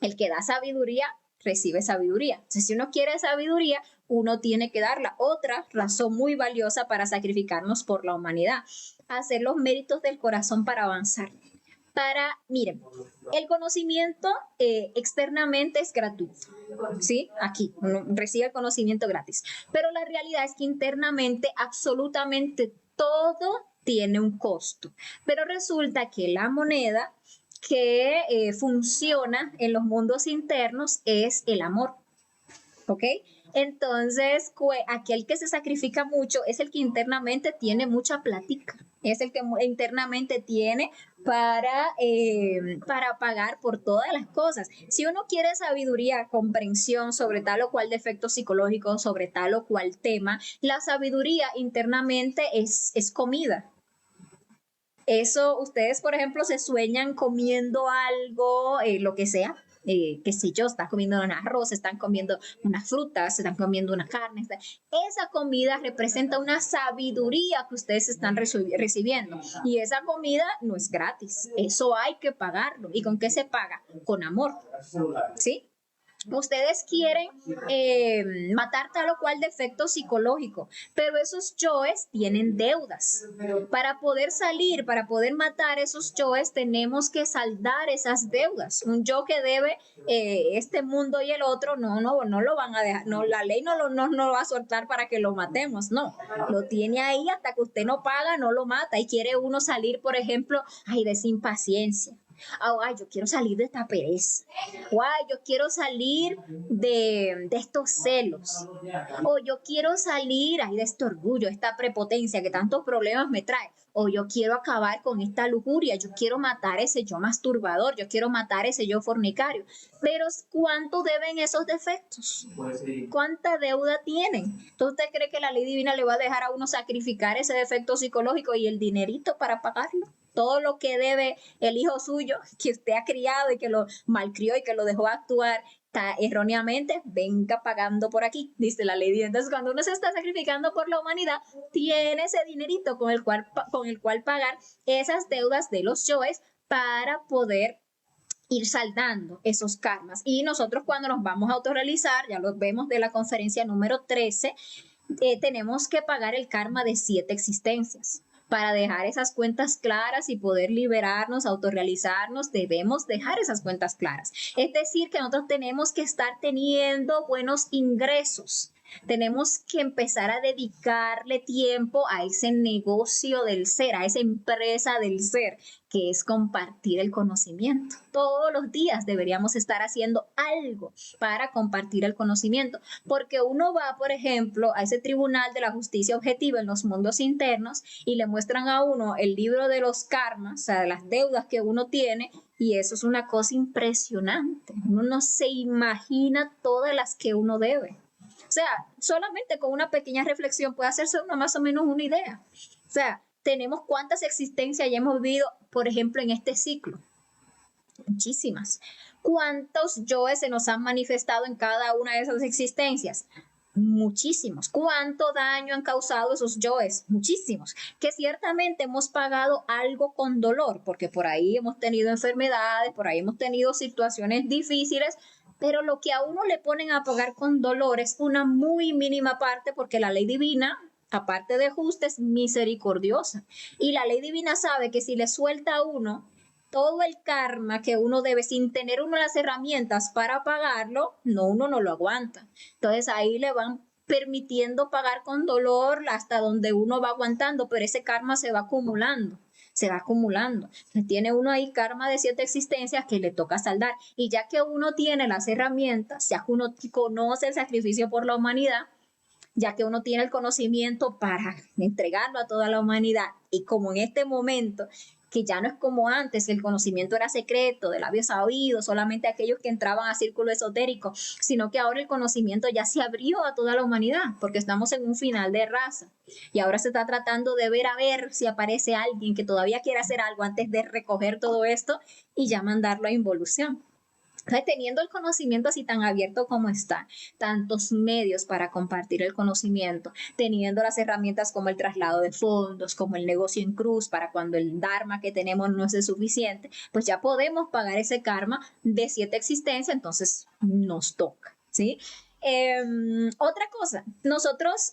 el que da sabiduría recibe sabiduría. Entonces, si uno quiere sabiduría, uno tiene que darla. Otra razón muy valiosa para sacrificarnos por la humanidad, hacer los méritos del corazón para avanzar. Miren, el conocimiento externamente es gratuito, ¿sí? Aquí uno recibe el conocimiento gratis, pero la realidad es que internamente absolutamente todo tiene un costo, pero resulta que la moneda que funciona en los mundos internos es el amor, ¿ok? Entonces, aquel que se sacrifica mucho es el que internamente tiene mucha plática, es el que internamente tiene para pagar por todas las cosas. Si uno quiere sabiduría, comprensión sobre tal o cual defecto psicológico, sobre tal o cual tema, la sabiduría internamente es comida. Eso, ustedes, por ejemplo, se sueñan comiendo algo, lo que sea, qué sé yo, están comiendo un arroz, están comiendo unas frutas, están comiendo una carne. Esa comida representa una sabiduría que ustedes están recibiendo. Y esa comida no es gratis, eso hay que pagarlo. ¿Y con qué se paga? Con amor, ¿sí? Ustedes quieren matar tal o cual defecto psicológico, pero esos yoes tienen deudas. Para poder salir, para poder matar esos yoes, tenemos que saldar esas deudas. Un yo que debe este mundo y el otro, no lo van a dejar, no, la ley no lo va a soltar para que lo matemos, no. Lo tiene ahí hasta que usted no paga, no lo mata. Y quiere uno salir, por ejemplo, de esa impaciencia. Ay, yo quiero salir de esta pereza. Ay, yo quiero salir de estos celos. O yo quiero salir de este orgullo, esta prepotencia que tantos problemas me trae. O yo quiero acabar con esta lujuria. Yo quiero matar ese yo masturbador. Yo quiero matar ese yo fornicario. Pero ¿cuánto deben esos defectos? ¿Cuánta deuda tienen? ¿Entonces usted cree que la ley divina le va a dejar a uno sacrificar ese defecto psicológico y el dinerito para pagarlo? Todo lo que debe el hijo suyo, que usted ha criado y que lo malcrió y que lo dejó actuar erróneamente, venga pagando por aquí, dice la ley divina. Entonces, cuando uno se está sacrificando por la humanidad, tiene ese dinerito con el cual pagar esas deudas de los yoes para poder ir saldando esos karmas. Y nosotros cuando nos vamos a autorrealizar, ya lo vemos de la conferencia número 13, tenemos que pagar el karma de 7 existencias. Para dejar esas cuentas claras y poder liberarnos, autorrealizarnos, debemos dejar esas cuentas claras. Es decir, que nosotros tenemos que estar teniendo buenos ingresos. Tenemos que empezar a dedicarle tiempo a ese negocio del ser, a esa empresa del ser, que es compartir el conocimiento. Todos los días deberíamos estar haciendo algo para compartir el conocimiento, porque uno va, por ejemplo, a ese tribunal de la justicia objetiva en los mundos internos y le muestran a uno el libro de los karmas, o sea, de las deudas que uno tiene, y eso es una cosa impresionante. Uno no se imagina todas las que uno debe. O sea, solamente con una pequeña reflexión puede hacerse uno más o menos una idea. O sea, tenemos cuántas existencias ya hemos vivido, por ejemplo, en este ciclo. Muchísimas. ¿Cuántos yoes se nos han manifestado en cada una de esas existencias? Muchísimos. ¿Cuánto daño han causado esos yoes? Muchísimos. Que ciertamente hemos pagado algo con dolor, porque por ahí hemos tenido enfermedades, por ahí hemos tenido situaciones difíciles, pero lo que a uno le ponen a pagar con dolor es una muy mínima parte, porque la ley divina, aparte de justa, es misericordiosa. Y la ley divina sabe que si le suelta a uno todo el karma que uno debe sin tener uno las herramientas para pagarlo, uno no lo aguanta. Entonces ahí le van permitiendo pagar con dolor hasta donde uno va aguantando, pero ese karma se va acumulando. se va acumulando. Entonces, tiene uno ahí karma de 7 existencias que le toca saldar. Y ya que uno tiene las herramientas, ya que uno conoce el sacrificio por la humanidad, ya que uno tiene el conocimiento para entregarlo a toda la humanidad, y como en este momento, que ya no es como antes, el conocimiento era secreto, de labios a oídos, solamente aquellos que entraban a círculo esotérico, sino que ahora el conocimiento ya se abrió a toda la humanidad, porque estamos en un final de raza, y ahora se está tratando de ver a ver si aparece alguien que todavía quiera hacer algo antes de recoger todo esto y ya mandarlo a involución. Entonces, teniendo el conocimiento así tan abierto como está, tantos medios para compartir el conocimiento, teniendo las herramientas como el traslado de fondos, como el negocio en cruz, para cuando el dharma que tenemos no es suficiente, pues ya podemos pagar ese karma de 7 existencias, entonces nos toca, ¿sí? Otra cosa, nosotros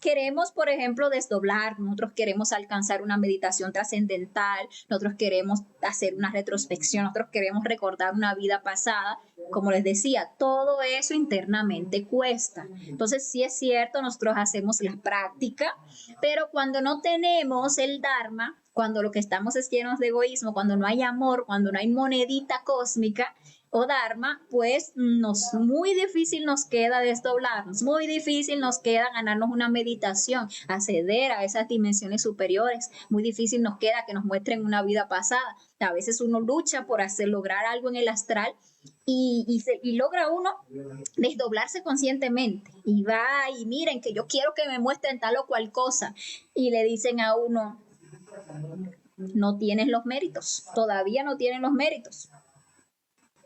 queremos, por ejemplo, desdoblar, nosotros queremos alcanzar una meditación trascendental, nosotros queremos hacer una retrospección, nosotros queremos recordar una vida pasada. Como les decía, todo eso internamente cuesta. Entonces, sí es cierto, nosotros hacemos la práctica, pero cuando no tenemos el Dharma, cuando lo que estamos es llenos de egoísmo, cuando no hay amor, cuando no hay monedita cósmica o Dharma, pues muy difícil nos queda desdoblarnos, muy difícil nos queda ganarnos una meditación, acceder a esas dimensiones superiores, muy difícil nos queda que nos muestren una vida pasada. A veces uno lucha por lograr algo en el astral y logra uno desdoblarse conscientemente y va y miren que yo quiero que me muestren tal o cual cosa y le dicen a uno, no tienes los méritos, todavía no tienen los méritos.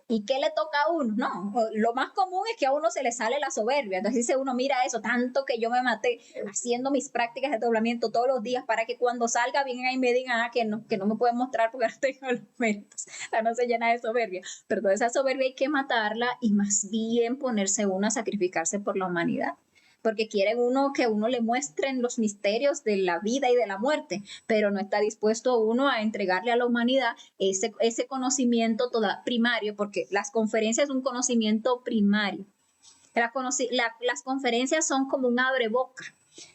¿Y qué le toca a uno? No, lo más común es que a uno se le sale la soberbia. Entonces dice uno, mira eso, tanto que yo me maté haciendo mis prácticas de doblamiento todos los días para que cuando salga bien ahí me digan que no me pueden mostrar porque no tengo los méritos. O sea, no se llena de soberbia. Pero toda esa soberbia hay que matarla y más bien ponerse uno a sacrificarse por la humanidad. Porque quieren que uno le muestren los misterios de la vida y de la muerte, pero no está dispuesto uno a entregarle a la humanidad ese conocimiento primario, porque las conferencias son un conocimiento primario. Las conferencias son como un abreboca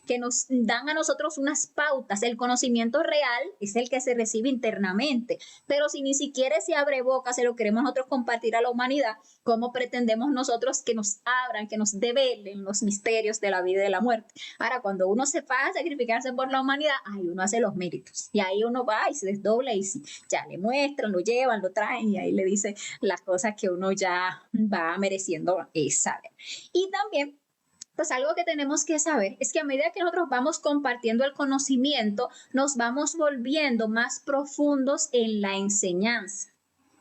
que nos dan a nosotros unas pautas. El conocimiento real es el que se recibe internamente, pero si ni siquiera ese abreboca se lo queremos nosotros compartir a la humanidad, ¿cómo pretendemos nosotros que nos abran, que nos develen los misterios de la vida y de la muerte? Ahora, cuando uno se va a sacrificarse por la humanidad, ahí uno hace los méritos, y ahí uno va y se desdobla y ya le muestran, lo llevan, lo traen, y ahí le dice las cosas que uno ya va mereciendo saber. Y también pues algo que tenemos que saber es que a medida que nosotros vamos compartiendo el conocimiento, nos vamos volviendo más profundos en la enseñanza.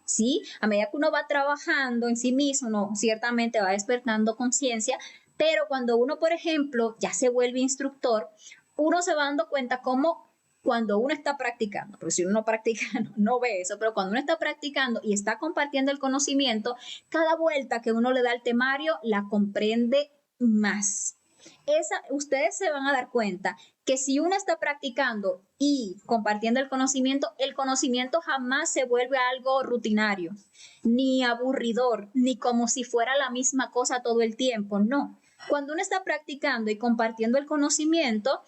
¿Sí? A medida que uno va trabajando en sí mismo, uno ciertamente va despertando conciencia, pero cuando uno, por ejemplo, ya se vuelve instructor, uno se va dando cuenta cómo cuando uno está practicando, porque si uno no practica no ve eso, pero cuando uno está practicando y está compartiendo el conocimiento, cada vuelta que uno le da al temario la comprende más. Ustedes se van a dar cuenta que si uno está practicando y compartiendo el conocimiento jamás se vuelve algo rutinario, ni aburridor, ni como si fuera la misma cosa todo el tiempo, no. Cuando uno está practicando y compartiendo el conocimiento,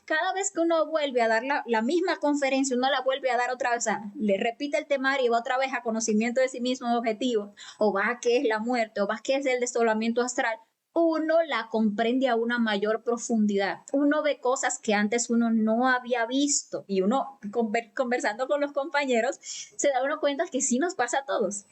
cada vez que uno vuelve a dar la misma conferencia, uno la vuelve a dar otra vez, le repite el temario y va otra vez a conocimiento de sí mismo, de objetivos, o va a qué es la muerte, o va a qué es el desdoblamiento astral, uno la comprende a una mayor profundidad. Uno ve cosas que antes uno no había visto y uno conversando con los compañeros se da uno cuenta que sí nos pasa a todos.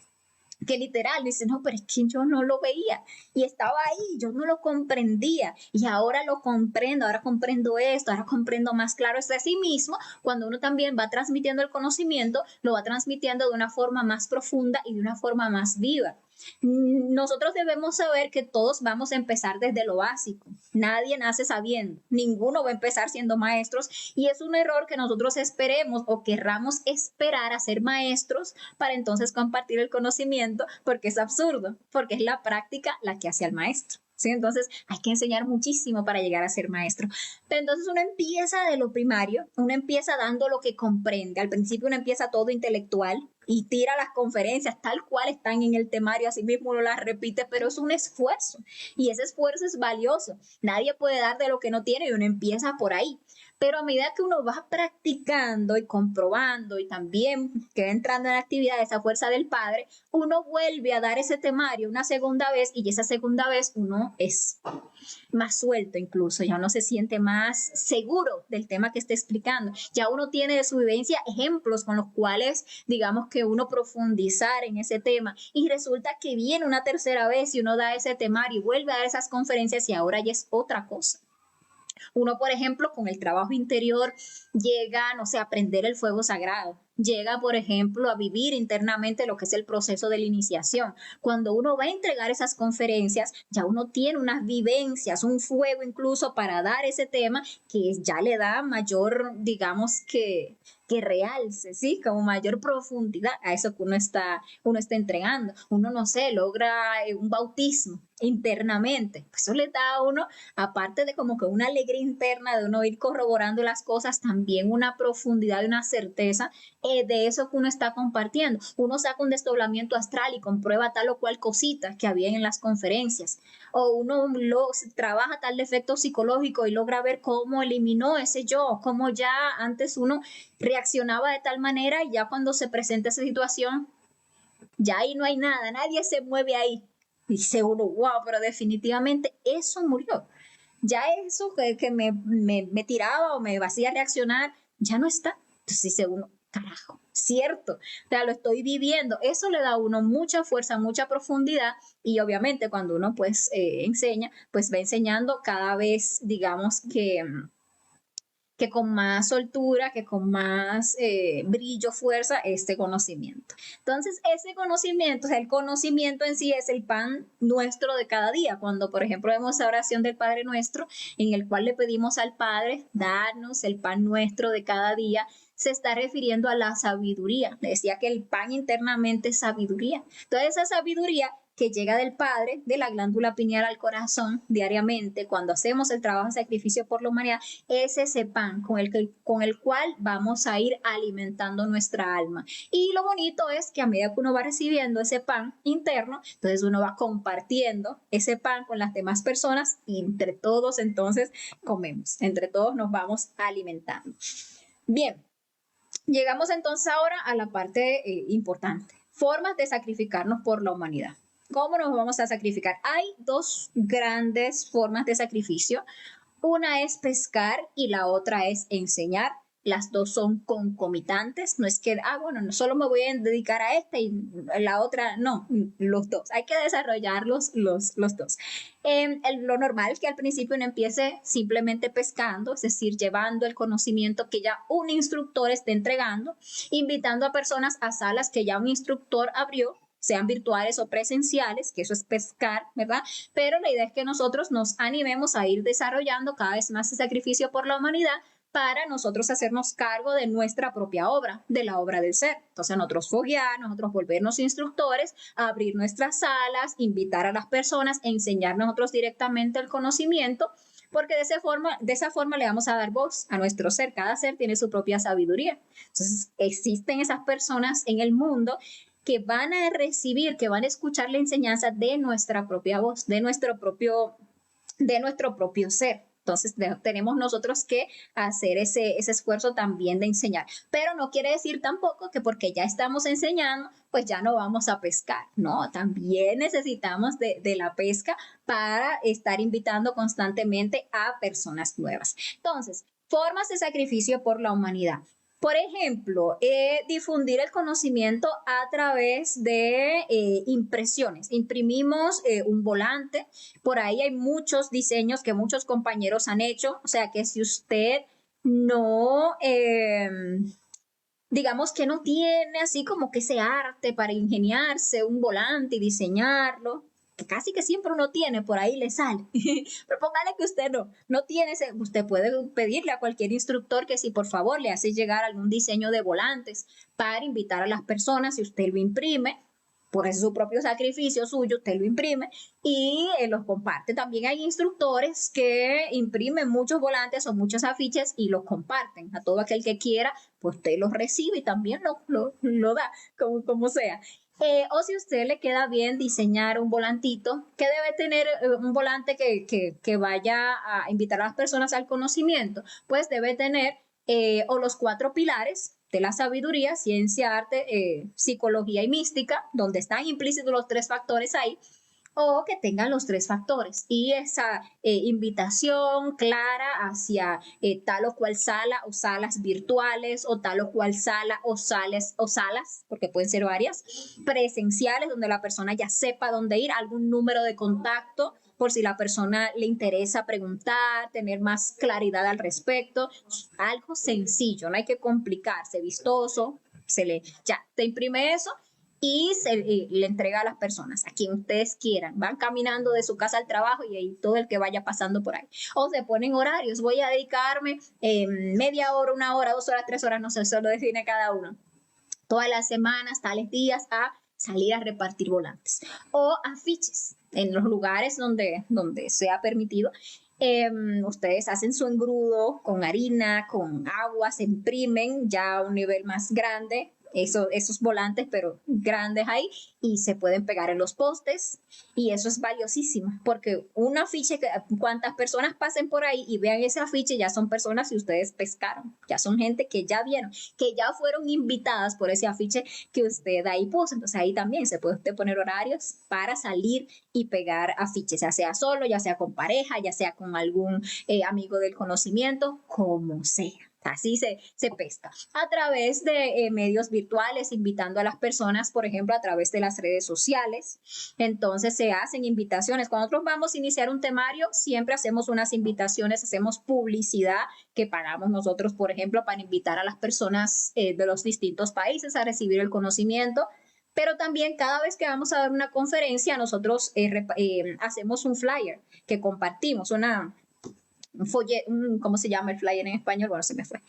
Que literal dice, no, pero es que yo no lo veía y estaba ahí, yo no lo comprendía y ahora lo comprendo, ahora comprendo esto, ahora comprendo más claro esto de sí mismo. Cuando uno también va transmitiendo el conocimiento, lo va transmitiendo de una forma más profunda y de una forma más viva. Nosotros debemos saber que todos vamos a empezar desde lo básico. Nadie nace sabiendo, ninguno va a empezar siendo maestros y es un error que nosotros esperemos o querramos esperar a ser maestros para entonces compartir el conocimiento, porque es absurdo, porque es la práctica la que hace al maestro. ¿Sí? Entonces hay que enseñar muchísimo para llegar a ser maestro. Pero entonces uno empieza de lo primario, uno empieza dando lo que comprende. Al principio uno empieza todo intelectual y tira las conferencias tal cual están en el temario, así mismo uno las repite, pero es un esfuerzo y ese esfuerzo es valioso. Nadie puede dar de lo que no tiene y uno empieza por ahí. pero a medida que uno va practicando y comprobando y también que va entrando en actividad esa fuerza del Padre, uno vuelve a dar ese temario una segunda vez y esa segunda vez uno es más suelto incluso, ya uno se siente más seguro del tema que está explicando, ya uno tiene de su vivencia ejemplos con los cuales digamos que uno profundizar en ese tema y resulta que viene una tercera vez y uno da ese temario y vuelve a dar esas conferencias y ahora ya es otra cosa. Uno, por ejemplo, con el trabajo interior llega, no sé, a aprender el fuego sagrado. Llega, por ejemplo, a vivir internamente lo que es el proceso de la iniciación. Cuando uno va a entregar esas conferencias, ya uno tiene unas vivencias, un fuego incluso para dar ese tema que ya le da mayor, digamos que realce, ¿sí? Como mayor profundidad a eso que uno está entregando. Uno, no sé, logra un bautismo internamente. Pues eso le da a uno, aparte de como que una alegría interna de uno ir corroborando las cosas, también una profundidad y una certeza de eso que uno está compartiendo. Uno saca un desdoblamiento astral y comprueba tal o cual cosita que había en las conferencias. O uno trabaja tal defecto psicológico y logra ver cómo eliminó ese yo, cómo ya antes uno reaccionaba de tal manera y ya cuando se presenta esa situación, ya ahí no hay nada, nadie se mueve ahí. Dice uno, wow, pero definitivamente eso murió. Ya eso que me tiraba o me hacía reaccionar, ya no está. Entonces dice uno, carajo, cierto, o sea, lo estoy viviendo. Eso le da a uno mucha fuerza, mucha profundidad y obviamente cuando uno pues enseña, pues va enseñando cada vez, digamos que con más soltura, que con más brillo, fuerza, este conocimiento. Entonces, ese conocimiento, o sea, el conocimiento en sí es el pan nuestro de cada día. Cuando, por ejemplo, vemos la oración del Padre Nuestro, en el cual le pedimos al Padre darnos el pan nuestro de cada día, se está refiriendo a la sabiduría. Le decía que el pan internamente es sabiduría. Entonces, esa sabiduría que llega del Padre, de la glándula pineal al corazón diariamente, cuando hacemos el trabajo de sacrificio por la humanidad, es ese pan con el cual vamos a ir alimentando nuestra alma. Y lo bonito es que a medida que uno va recibiendo ese pan interno, entonces uno va compartiendo ese pan con las demás personas y entre todos entonces comemos, entre todos nos vamos alimentando. Bien, llegamos entonces ahora a la parte importante, formas de sacrificarnos por la humanidad. ¿Cómo nos vamos a sacrificar? Hay dos grandes formas de sacrificio. Una es pescar y la otra es enseñar. Las dos son concomitantes. No es que, bueno, no solo me voy a dedicar a esta y la otra, no, los dos. Hay que desarrollar los dos. Lo normal que al principio uno empiece simplemente pescando, es decir, llevando el conocimiento que ya un instructor esté entregando, invitando a personas a salas que ya un instructor abrió, sean virtuales o presenciales, que eso es pescar, ¿verdad? Pero la idea es que nosotros nos animemos a ir desarrollando cada vez más el sacrificio por la humanidad para nosotros hacernos cargo de nuestra propia obra, de la obra del ser. Entonces nosotros foguear, nosotros volvernos instructores, abrir nuestras salas, invitar a las personas, enseñar nosotros directamente el conocimiento, porque de esa forma le vamos a dar voz a nuestro ser. Cada ser tiene su propia sabiduría. Entonces existen esas personas en el mundo que van a recibir, que van a escuchar la enseñanza de nuestra propia voz, de nuestro propio ser. Entonces tenemos nosotros que hacer ese esfuerzo también de enseñar. Pero no quiere decir tampoco que porque ya estamos enseñando, pues ya no vamos a pescar. No, también necesitamos de la pesca para estar invitando constantemente a personas nuevas. Entonces, formas de sacrificio por la humanidad. Por ejemplo, difundir el conocimiento a través de impresiones. Imprimimos un volante, por ahí hay muchos diseños que muchos compañeros han hecho, o sea que si usted no, digamos que no tiene así como que ese arte para ingeniarse un volante y diseñarlo, que casi que siempre uno tiene, por ahí le sale. Pero póngale que usted no tiene ese, usted puede pedirle a cualquier instructor que si por favor le hace llegar algún diseño de volantes para invitar a las personas, si usted lo imprime, por eso su propio sacrificio suyo, usted lo imprime y los comparte. También hay instructores que imprimen muchos volantes o muchos afiches y los comparten a todo aquel que quiera, pues usted los recibe y también lo da, como sea. O si a usted le queda bien diseñar un volantito, que debe tener un volante que vaya a invitar a las personas al conocimiento, pues debe tener o los 4 pilares de la sabiduría, ciencia, arte, psicología y mística, donde están implícitos los 3 factores ahí, o que tengan los 3 factores y esa invitación clara hacia tal o cual sala o salas virtuales o tal o cual sala o salas, porque pueden ser varias, presenciales donde la persona ya sepa dónde ir, algún número de contacto por si la persona le interesa preguntar, tener más claridad al respecto, algo sencillo, no hay que complicarse, vistoso, ya te imprime eso y le entrega a las personas, a quien ustedes quieran. Van caminando de su casa al trabajo y ahí todo el que vaya pasando por ahí. O se ponen horarios, voy a dedicarme media hora, 1 hora, 2 horas, 3 horas, no sé, eso lo define cada uno. Todas las semanas, tales días, a salir a repartir volantes. O afiches en los lugares donde sea permitido. Ustedes hacen su engrudo con harina, con agua, se imprimen ya a un nivel más grande, esos volantes, pero grandes ahí, y se pueden pegar en los postes, y eso es valiosísimo, porque un afiche, cuantas personas pasen por ahí y vean ese afiche, ya son personas que ustedes pescaron, ya son gente que ya vieron, que ya fueron invitadas por ese afiche que usted ahí puso. Entonces ahí también se puede usted poner horarios para salir y pegar afiches, ya sea solo, ya sea con pareja, ya sea con algún amigo del conocimiento, como sea. Así se pesca. A través de medios virtuales, invitando a las personas, por ejemplo, a través de las redes sociales. Entonces se hacen invitaciones. Cuando nosotros vamos a iniciar un temario, siempre hacemos unas invitaciones, hacemos publicidad que pagamos nosotros, por ejemplo, para invitar a las personas de los distintos países a recibir el conocimiento. Pero también cada vez que vamos a dar una conferencia, nosotros hacemos un flyer que compartimos, un folleto, ¿cómo se llama el flyer en español? Bueno, se me fue.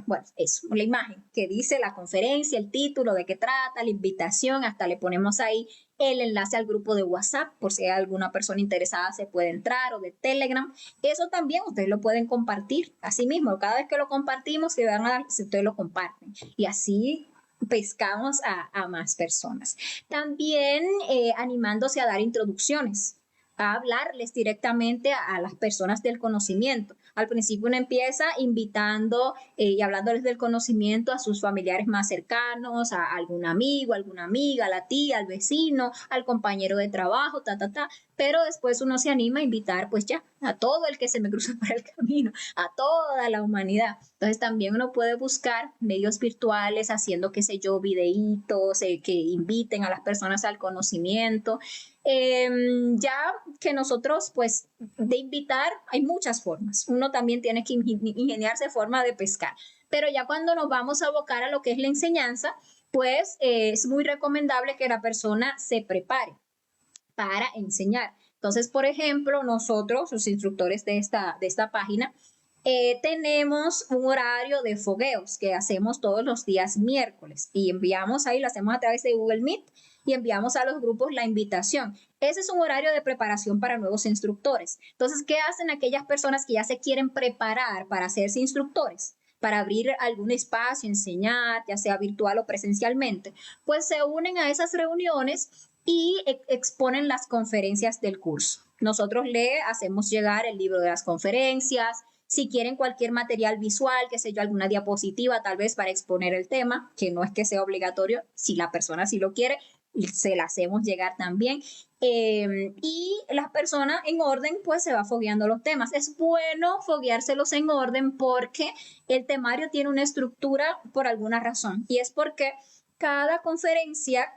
Bueno, eso, la imagen que dice la conferencia, el título, de qué trata, la invitación, hasta le ponemos ahí el enlace al grupo de WhatsApp, por si hay alguna persona interesada se puede entrar, o de Telegram. Eso también ustedes lo pueden compartir. Así mismo, cada vez que lo compartimos, si ustedes lo comparten. Y así pescamos a más personas. También animándose a dar introducciones, a hablarles directamente a las personas del conocimiento. Al principio uno empieza invitando y hablándoles del conocimiento a sus familiares más cercanos, a algún amigo, alguna amiga, a la tía, al vecino, al compañero de trabajo, pero después uno se anima a invitar pues ya a todo el que se me cruza por el camino, a toda la humanidad. Entonces también uno puede buscar medios virtuales haciendo, qué sé yo, videitos que inviten a las personas al conocimiento. Ya que nosotros, pues, de invitar, hay muchas formas. Uno también tiene que ingeniarse forma de pescar. Pero ya cuando nos vamos a abocar a lo que es la enseñanza, pues es muy recomendable que la persona se prepare para enseñar. Entonces, por ejemplo, nosotros, los instructores de esta página, tenemos un horario de fogueos que hacemos todos los días miércoles y enviamos ahí, lo hacemos a través de Google Meet y enviamos a los grupos la invitación. Ese es un horario de preparación para nuevos instructores. Entonces, ¿qué hacen aquellas personas que ya se quieren preparar para hacerse instructores? Para abrir algún espacio, enseñar, ya sea virtual o presencialmente, pues se unen a esas reuniones y exponen las conferencias del curso. Nosotros le hacemos llegar el libro de las conferencias, si quieren cualquier material visual, qué sé yo, alguna diapositiva tal vez para exponer el tema, que no es que sea obligatorio, si la persona sí lo quiere, se la hacemos llegar también. Y la persona en orden pues se va fogueando los temas. Es bueno fogueárselos en orden porque el temario tiene una estructura por alguna razón y es porque cada conferencia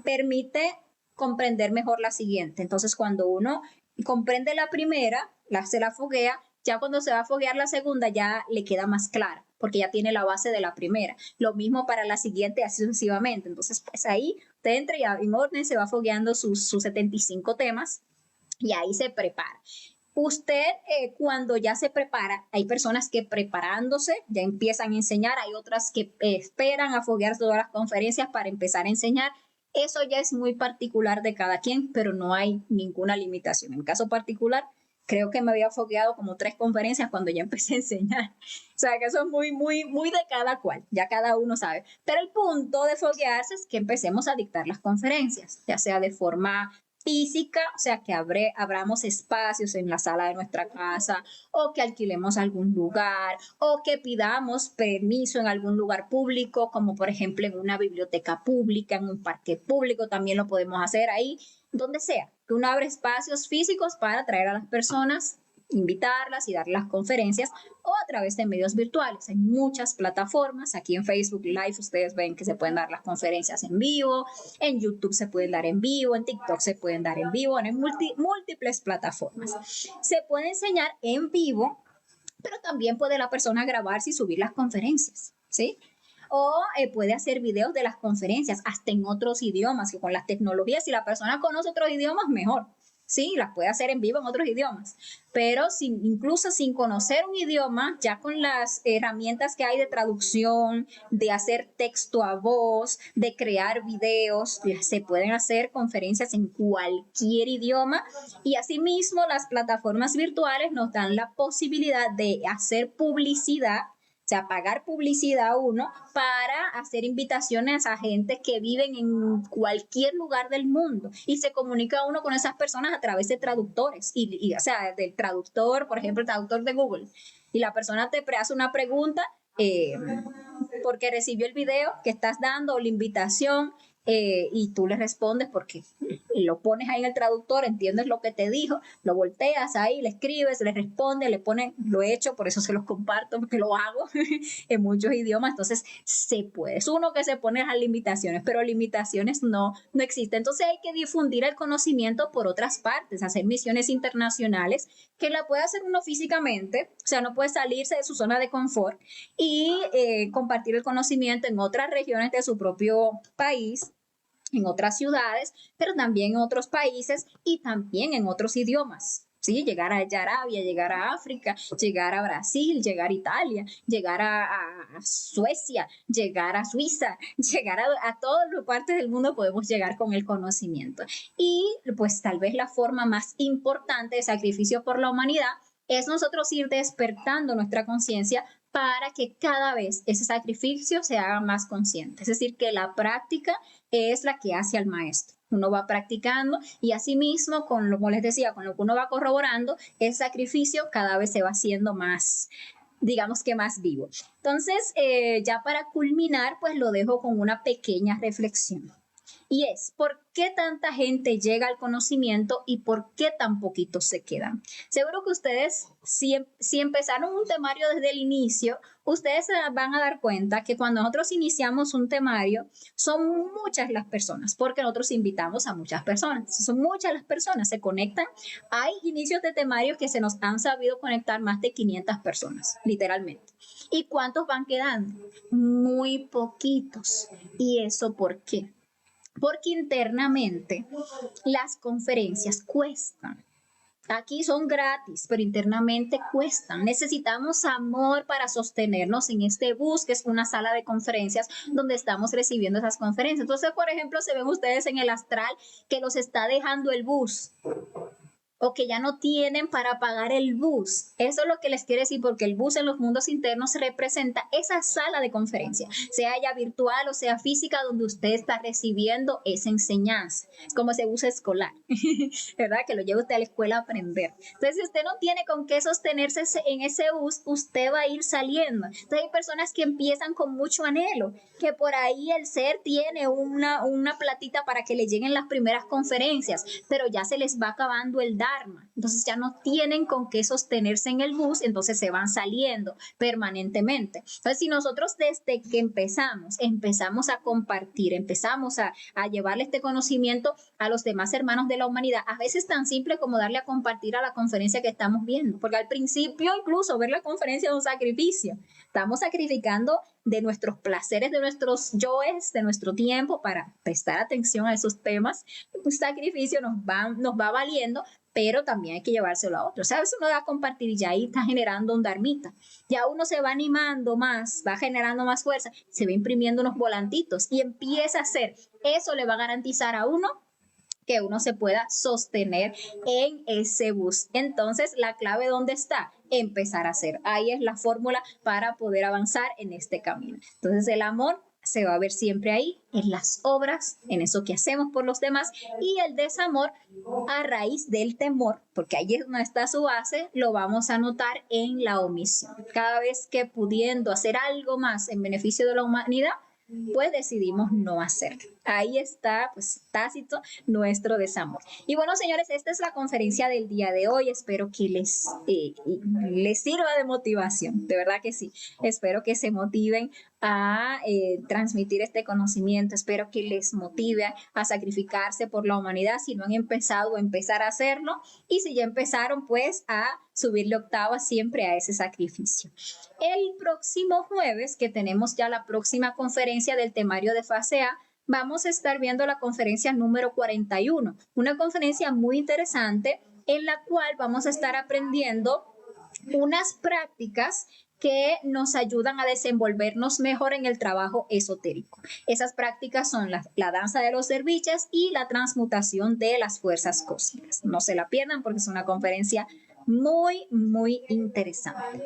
permite comprender mejor la siguiente. Entonces, cuando uno comprende la primera, se la foguea, ya cuando se va a foguear la segunda ya le queda más clara, porque ya tiene la base de la primera. Lo mismo para la siguiente, así sucesivamente. Entonces, pues ahí usted entra y en orden se va fogueando sus 75 temas y ahí se prepara. Usted cuando ya se prepara, hay personas que preparándose ya empiezan a enseñar, hay otras que esperan a foguear todas las conferencias para empezar a enseñar. Eso ya es muy particular de cada quien, pero no hay ninguna limitación. En caso particular, creo que me había fogueado como 3 conferencias cuando ya empecé a enseñar. O sea, que eso es muy, muy, muy de cada cual, ya cada uno sabe. Pero el punto de foguearse es que empecemos a dictar las conferencias, ya sea de forma física, o sea, que abramos espacios en la sala de nuestra casa, o que alquilemos algún lugar, o que pidamos permiso en algún lugar público, como por ejemplo en una biblioteca pública, en un parque público, también lo podemos hacer ahí, donde sea, que uno abre espacios físicos para atraer a las personas, invitarlas y dar las conferencias, o a través de medios virtuales. Hay muchas plataformas. Aquí en Facebook Live ustedes ven que se pueden dar las conferencias en vivo, en YouTube se pueden dar en vivo, en TikTok se pueden dar en vivo, en múltiples plataformas. Se puede enseñar en vivo, pero también puede la persona grabarse y subir las conferencias, ¿sí? O puede hacer videos de las conferencias hasta en otros idiomas, que con las tecnologías, si la persona conoce otros idiomas, mejor. Sí, las puede hacer en vivo en otros idiomas, pero incluso sin conocer un idioma, ya con las herramientas que hay de traducción, de hacer texto a voz, de crear videos, se pueden hacer conferencias en cualquier idioma, y asimismo las plataformas virtuales nos dan la posibilidad de hacer publicidad, o sea, pagar publicidad a uno para hacer invitaciones a gente que viven en cualquier lugar del mundo, y se comunica uno con esas personas a través de traductores, o sea, del traductor, por ejemplo, el traductor de Google, y la persona te hace una pregunta porque recibió el video que estás dando o la invitación, y tú le respondes porque lo pones ahí en el traductor, entiendes lo que te dijo, lo volteas ahí, le escribes, le respondes, le pones, lo he hecho, por eso se los comparto, porque lo hago en muchos idiomas, entonces se puede. Es uno que se pone las limitaciones, pero limitaciones no existen. Entonces hay que difundir el conocimiento por otras partes, hacer misiones internacionales que la puede hacer uno físicamente, o sea, no puede salirse de su zona de confort y compartir el conocimiento en otras regiones de su propio país, en otras ciudades, pero también en otros países y también en otros idiomas. ¿Sí? Llegar a Arabia, llegar a África, llegar a Brasil, llegar a Italia, llegar a Suecia, llegar a Suiza, llegar a todas las partes del mundo podemos llegar con el conocimiento. Y pues tal vez la forma más importante de sacrificio por la humanidad es nosotros ir despertando nuestra conciencia para que cada vez ese sacrificio se haga más consciente. Es decir, que la práctica es la que hace al maestro. Uno va practicando y asimismo, como les decía, con lo que uno va corroborando, el sacrificio cada vez se va haciendo más, digamos que más vivo. Entonces, ya para culminar, pues lo dejo con una pequeña reflexión. Y es, ¿por qué tanta gente llega al conocimiento y por qué tan poquitos se quedan? Seguro que ustedes, si empezaron un temario desde el inicio, ustedes se van a dar cuenta que cuando nosotros iniciamos un temario, son muchas las personas, porque nosotros invitamos a muchas personas. Son muchas las personas, se conectan. Hay inicios de temarios que se nos han sabido conectar más de 500 personas, literalmente. ¿Y cuántos van quedando? Muy poquitos. ¿Y eso por qué? Porque internamente las conferencias cuestan. Aquí son gratis, pero internamente cuestan. Necesitamos amor para sostenernos en este bus, que es una sala de conferencias donde estamos recibiendo esas conferencias. Entonces, por ejemplo, se ven ustedes en el astral que los está dejando el bus, o que ya no tienen para pagar el bus. Eso es lo que les quiero decir, porque el bus en los mundos internos representa esa sala de conferencia, sea ya virtual o sea física, donde usted está recibiendo esa enseñanza. Es como ese bus escolar, ¿verdad? Que lo lleva usted a la escuela a aprender. Entonces, si usted no tiene con qué sostenerse en ese bus, usted va a ir saliendo. Entonces, hay personas que empiezan con mucho anhelo, que por ahí el ser tiene una platita para que le lleguen las primeras conferencias, pero ya se les va acabando el Dharma. Entonces ya no tienen con qué sostenerse en el bus, entonces se van saliendo permanentemente. Entonces, si nosotros desde que empezamos a compartir, empezamos a llevarle este conocimiento a los demás hermanos de la humanidad, a veces tan simple como darle a compartir a la conferencia que estamos viendo, porque al principio incluso ver la conferencia es un sacrificio. Estamos sacrificando de nuestros placeres, de nuestros yoes, de nuestro tiempo para prestar atención a esos temas. Un sacrificio nos va valiendo, pero también hay que llevárselo a otros. O sea, eso uno va a compartir y ya ahí está generando un dharmita. Ya uno se va animando más, va generando más fuerza, se va imprimiendo unos volantitos y empieza a hacer. Eso le va a garantizar a uno que uno se pueda sostener en ese bus. Entonces, la clave, ¿dónde está? Empezar a hacer. Ahí es la fórmula para poder avanzar en este camino. Entonces, el amor se va a ver siempre ahí, en las obras, en eso que hacemos por los demás, y el desamor a raíz del temor, porque ahí es donde está su base, lo vamos a notar en la omisión. Cada vez que pudiendo hacer algo más en beneficio de la humanidad, pues decidimos no hacerlo. Ahí está, pues tácito, nuestro desamor. Y bueno, señores, esta es la conferencia del día de hoy. Espero que les sirva de motivación, de verdad que sí. Espero que se motiven a transmitir este conocimiento. Espero que les motive a sacrificarse por la humanidad si no han empezado, a empezar a hacerlo. Y si ya empezaron, pues a subirle octava siempre a ese sacrificio. El próximo jueves, que tenemos ya la próxima conferencia del temario de fase A, vamos a estar viendo la conferencia número 41, una conferencia muy interesante en la cual vamos a estar aprendiendo unas prácticas que nos ayudan a desenvolvernos mejor en el trabajo esotérico. Esas prácticas son la danza de los derviches y la transmutación de las fuerzas cósmicas. No se la pierdan porque es una conferencia muy, muy interesante.